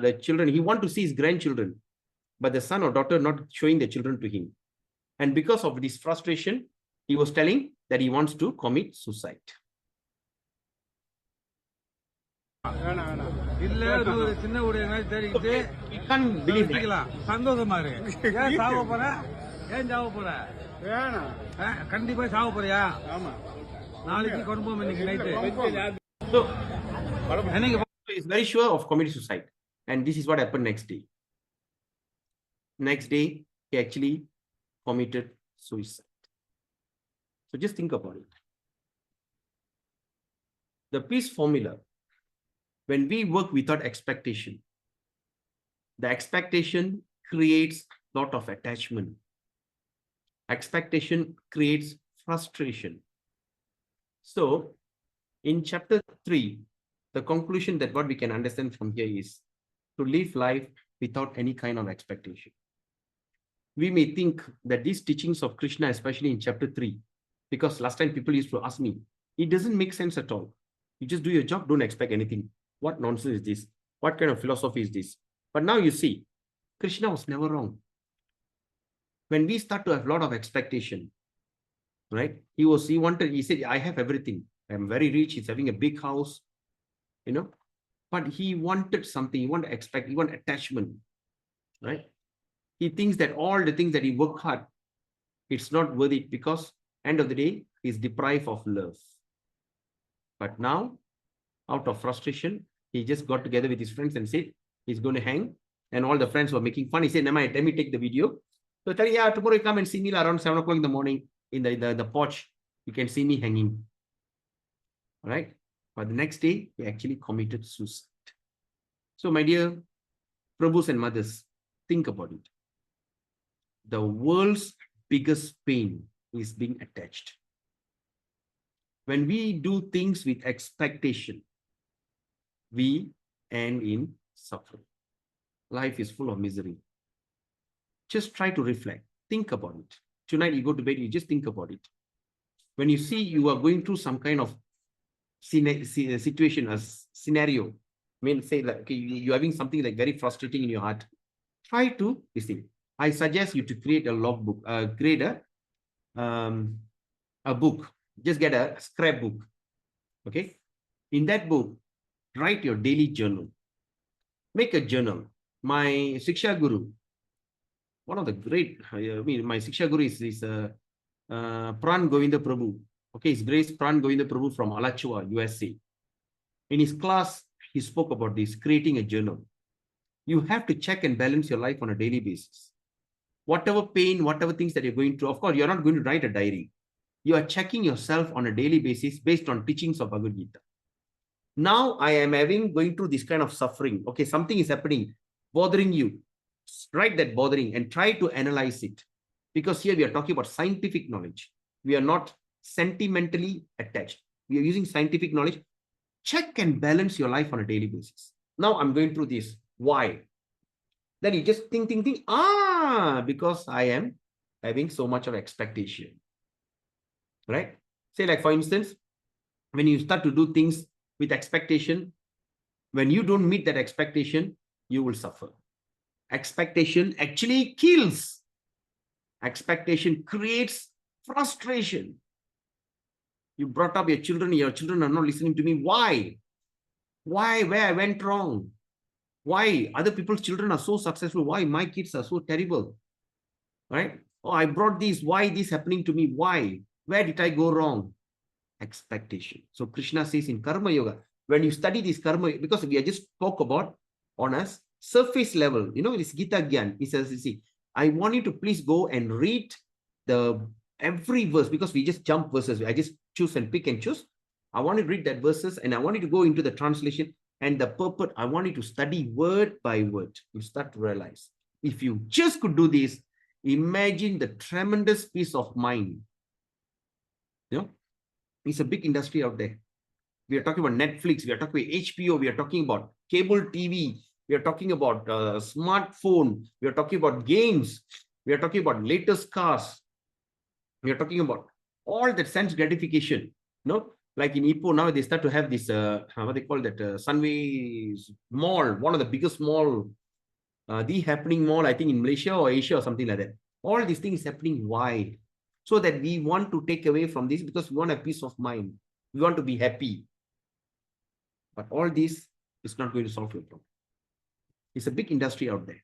S1: the children, he wants to see his grandchildren, but the son or daughter not showing the children to him. And because of this frustration, he was telling that he wants to commit suicide.
S7: இல்ல ஒரு சின்ன உடைய தெரிவித்து சந்தோஷமா இருக்கு. ஏன் சாவ போற? ஏன் சாவ போற? வேணாம் கண்டிப்பா சாவ போறியா? ஆமா நாளைக்கு கொண்டு போவோம் இன்னைக்கு night.
S1: So is very sure of committing suicide, and this is what happened next day. Next day, he actually committed suicide. So just think about it. The peace formula. When we work without expectation, the expectation creates a lot of attachment. Expectation creates frustration. So, in chapter 3, the conclusion that what we can understand from here is to live life without any kind of expectation. We may think that these teachings of Krishna, especially in chapter 3, because last time people used to ask me, it doesn't make sense at all. You just do your job, don't expect anything. What nonsense is this? What kind of philosophy is this? But now you see, Krishna was never wrong. When we start to have a lot of expectation, right? He said, I have everything. I'm very rich. He's having a big house, but he wanted something. He wanted attachment, right? He thinks that all the things that he worked hard, it's not worth it because end of the day, he's deprived of love. But now, out of frustration, he just got together with his friends and said he's going to hang. And all the friends were making fun. He said, let me take the video. So tell you, yeah, tomorrow you come and see me around 7 o'clock in the morning in the porch. You can see me hanging. All right. But the next day, he actually committed suicide. So my dear Prabhus and mothers, think about it. The world's biggest pain is being attached. When we do things with expectation, we end in suffering. Life is full of misery. Just try to reflect. Think about it. Tonight you go to bed, you just think about it. When you see you are going through some kind of situation, a scenario, say like okay, you're having something like very frustrating in your heart, try to listen. I suggest you to create a logbook, create a book. Just get a scrapbook. Okay. In that book, write your daily journal. Make a journal. My Shiksha Guru, one of the great, my Shiksha Guru is Pran Govinda Prabhu. Okay, His Grace Pran Govinda Prabhu from Alachua, USA. In his class, he spoke about this, creating a journal. You have to check and balance your life on a daily basis. whatever pain, whatever things that you're going through, of course, you're not going to write a diary. You are checking yourself on a daily basis based on teachings of Bhagavad Gita. Now I am going through this kind of suffering. Okay, something is happening, bothering you. Write that bothering and try to analyze it. Because here we are talking about scientific knowledge. We are not sentimentally attached. We are using scientific knowledge. Check and balance your life on a daily basis. Now I'm going through this. Why? Then you just think, because I am having so much of expectation. Right? Say like, for instance, when you start to do things with expectation, when you don't meet that expectation, you will suffer. Expectation actually kills. Expectation creates frustration. You brought up your children are not listening to me. Why? Why? Where I went wrong? Why? Other people's children are so successful. Why my kids are so terrible? Right? Oh, I brought this. Why this happening to me? Why? Where did I go wrong? Expectation. So Krishna says in Karma Yoga, when you study this Karma, because we just spoke about on a surface level, this Gita Gyan, he says, see, I want you to please go and read every verse, because we just jump verses. I just choose and pick and choose. I want you to read that verses, and I want you to go into the translation and the purport. I want you to study word by word. You start to realize, if you just could do this, imagine the tremendous peace of mind. It's a big industry out there. We are talking about Netflix, we are talking about HBO, we are talking about cable TV, we are talking about smartphone, we are talking about games, we are talking about latest cars, we are talking about all that sense gratification. Like in Ipoh now, they start to have this, what they call that, Sunway Mall, one of the biggest mall, the happening mall, I think in Malaysia or Asia or something like that. All these things happening. Why? So that we want to take away from this, because we want a peace of mind. We want to be happy. But all this is not going to solve your problem. It's a big industry out there.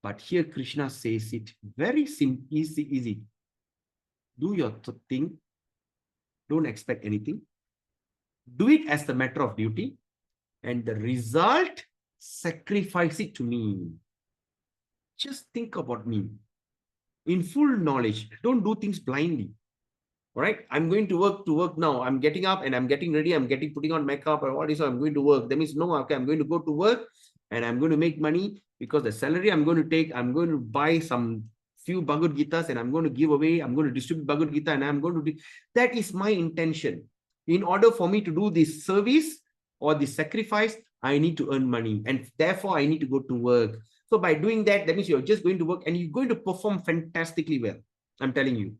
S1: But here Krishna says it very simple, easy. Do your thing. Don't expect anything. Do it as the matter of duty. And the result, sacrifice it to me. Just think about me. In full knowledge. Don't do things blindly. All right, I'm going to work now. I'm getting up and I'm getting ready. I'm putting on makeup or what is, so I'm going to work. That means no, okay, I'm going to go to work and I'm going to make money, because the salary I'm going to take, I'm going to buy some few Bhagavad Gitas and I'm going to give away. I'm going to distribute Bhagavad Gita and I'm going to do. That is my intention. In order for me to do this service or this sacrifice, I need to earn money, and therefore I need to go to work. So by doing that, that means you're just going to work and you're going to perform fantastically well. I'm telling you.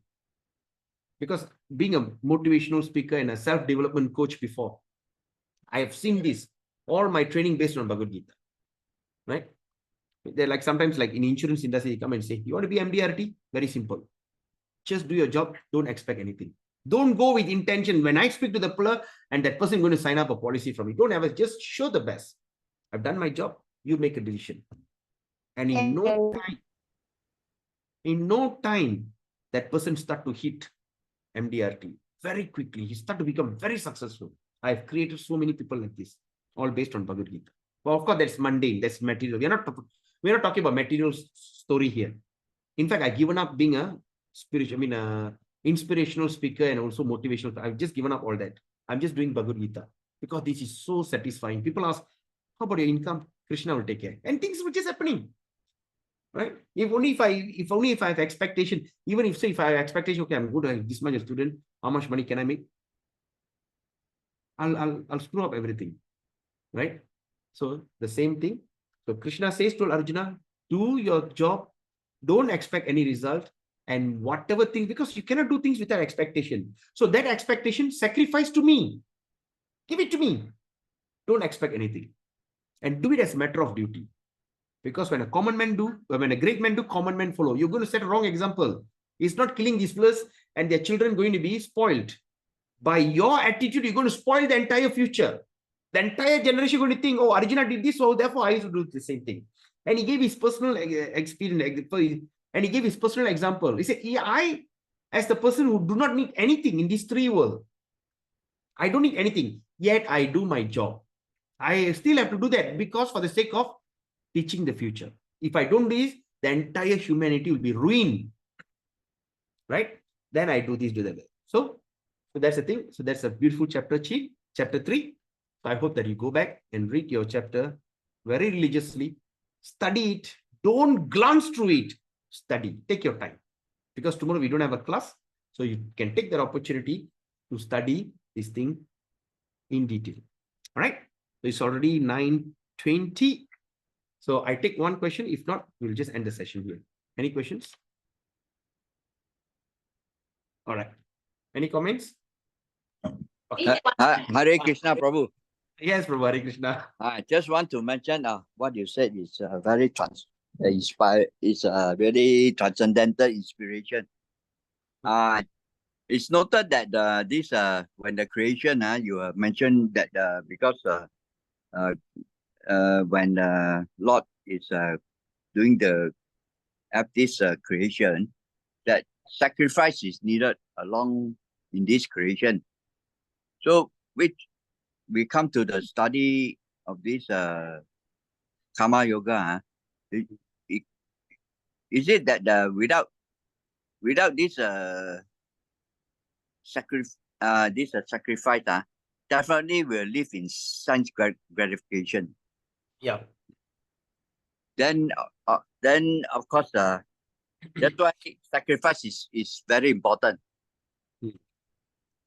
S1: Because being a motivational speaker and a self-development coach before, I have seen this, all my training based on Bhagavad Gita, right? They're like sometimes like in insurance industry, they come and say, you want to be MDRT? Very simple. Just do your job. Don't expect anything. Don't go with intention. When I speak to the plumber and that person is going to sign up a policy from me, don't ever, just show the best. I've done my job. You make a decision. And in no time, that person start to hit MDRT very quickly. He started to become very successful. I've created so many people like this, all based on Bhagavad Gita. Well, of course, that's mundane, that's material. We're not talking about material story here. In fact, I've given up being a inspirational speaker and also motivational. I've just given up all that. I'm just doing Bhagavad Gita because this is so satisfying. People ask, how about your income? Krishna will take care. And things were just happening. Right? If I have expectation, even if I have expectation, okay, I'm good at this much a student, how much money can I make? I'll screw up everything. Right? So the same thing. So Krishna says to Arjuna, do your job, don't expect any result, and whatever thing, because you cannot do things without expectation. So that expectation, sacrifice to me. Give it to me. Don't expect anything. And do it as a matter of duty. Because when a great man do, common men follow. You're going to set a wrong example. It's not killing these fellows and their children going to be spoiled. By your attitude, you're going to spoil the entire future. The entire generation going to think, oh, Arjuna did this, so therefore I used to do the same thing. And he gave his personal experience, and he gave his personal example. He said, I, as the person who do not need anything in this three world, I don't need anything, yet I do my job. I still have to do that because for the sake of teaching the future. If I don't do this, the entire humanity will be ruined. Right? Then I do this, do that. So that's the thing. So that's a beautiful chapter 3. So I hope that you go back and read your chapter very religiously. Study it. Don't glance through it. Study. Take your time. Because tomorrow we don't have a class. So you can take that opportunity to study this thing in detail. All right. So it's already 9:20. So I take one question. If not, we'll just end the session here. Any questions? All right. Any comments? Okay.
S8: Hare Krishna, Prabhu.
S1: Yes, Prabhu. Hare Krishna.
S8: I just want to mention what you said is very inspired. It's a very transcendental inspiration. It's noted that this when the creation you mentioned that because when Lord is doing this creation, that sacrifice is needed along in this creation. So which we come to the study of this Karma Yoga. Is it that without this sacrifice, definitely will live in sense gratification.
S1: Yeah.
S8: Then of course that's why sacrifice is very important.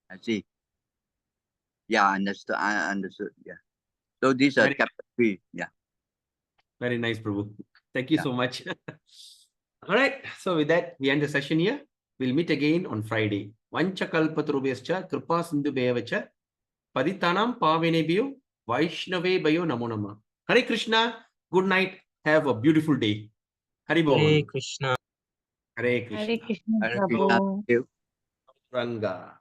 S8: I see. Yeah, understood. I understood. Yeah. So this is chapter 3. Yeah.
S1: Very nice, Prabhu. Thank you so much. All right. So with that, we end the session here. We'll meet again on Friday. Vanchakalpatrubhyascha kripa sindhubhyavacha paditanam pavinebhyo vaishnavebhyo namo namah. Hare Krishna. Good night. Have a beautiful day. Hari Bol.
S6: Hare Krishna.
S1: Hare Krishna.
S4: Hare Krishna,
S8: Hare
S4: Prabhu.
S8: Krishna.
S1: Ranga.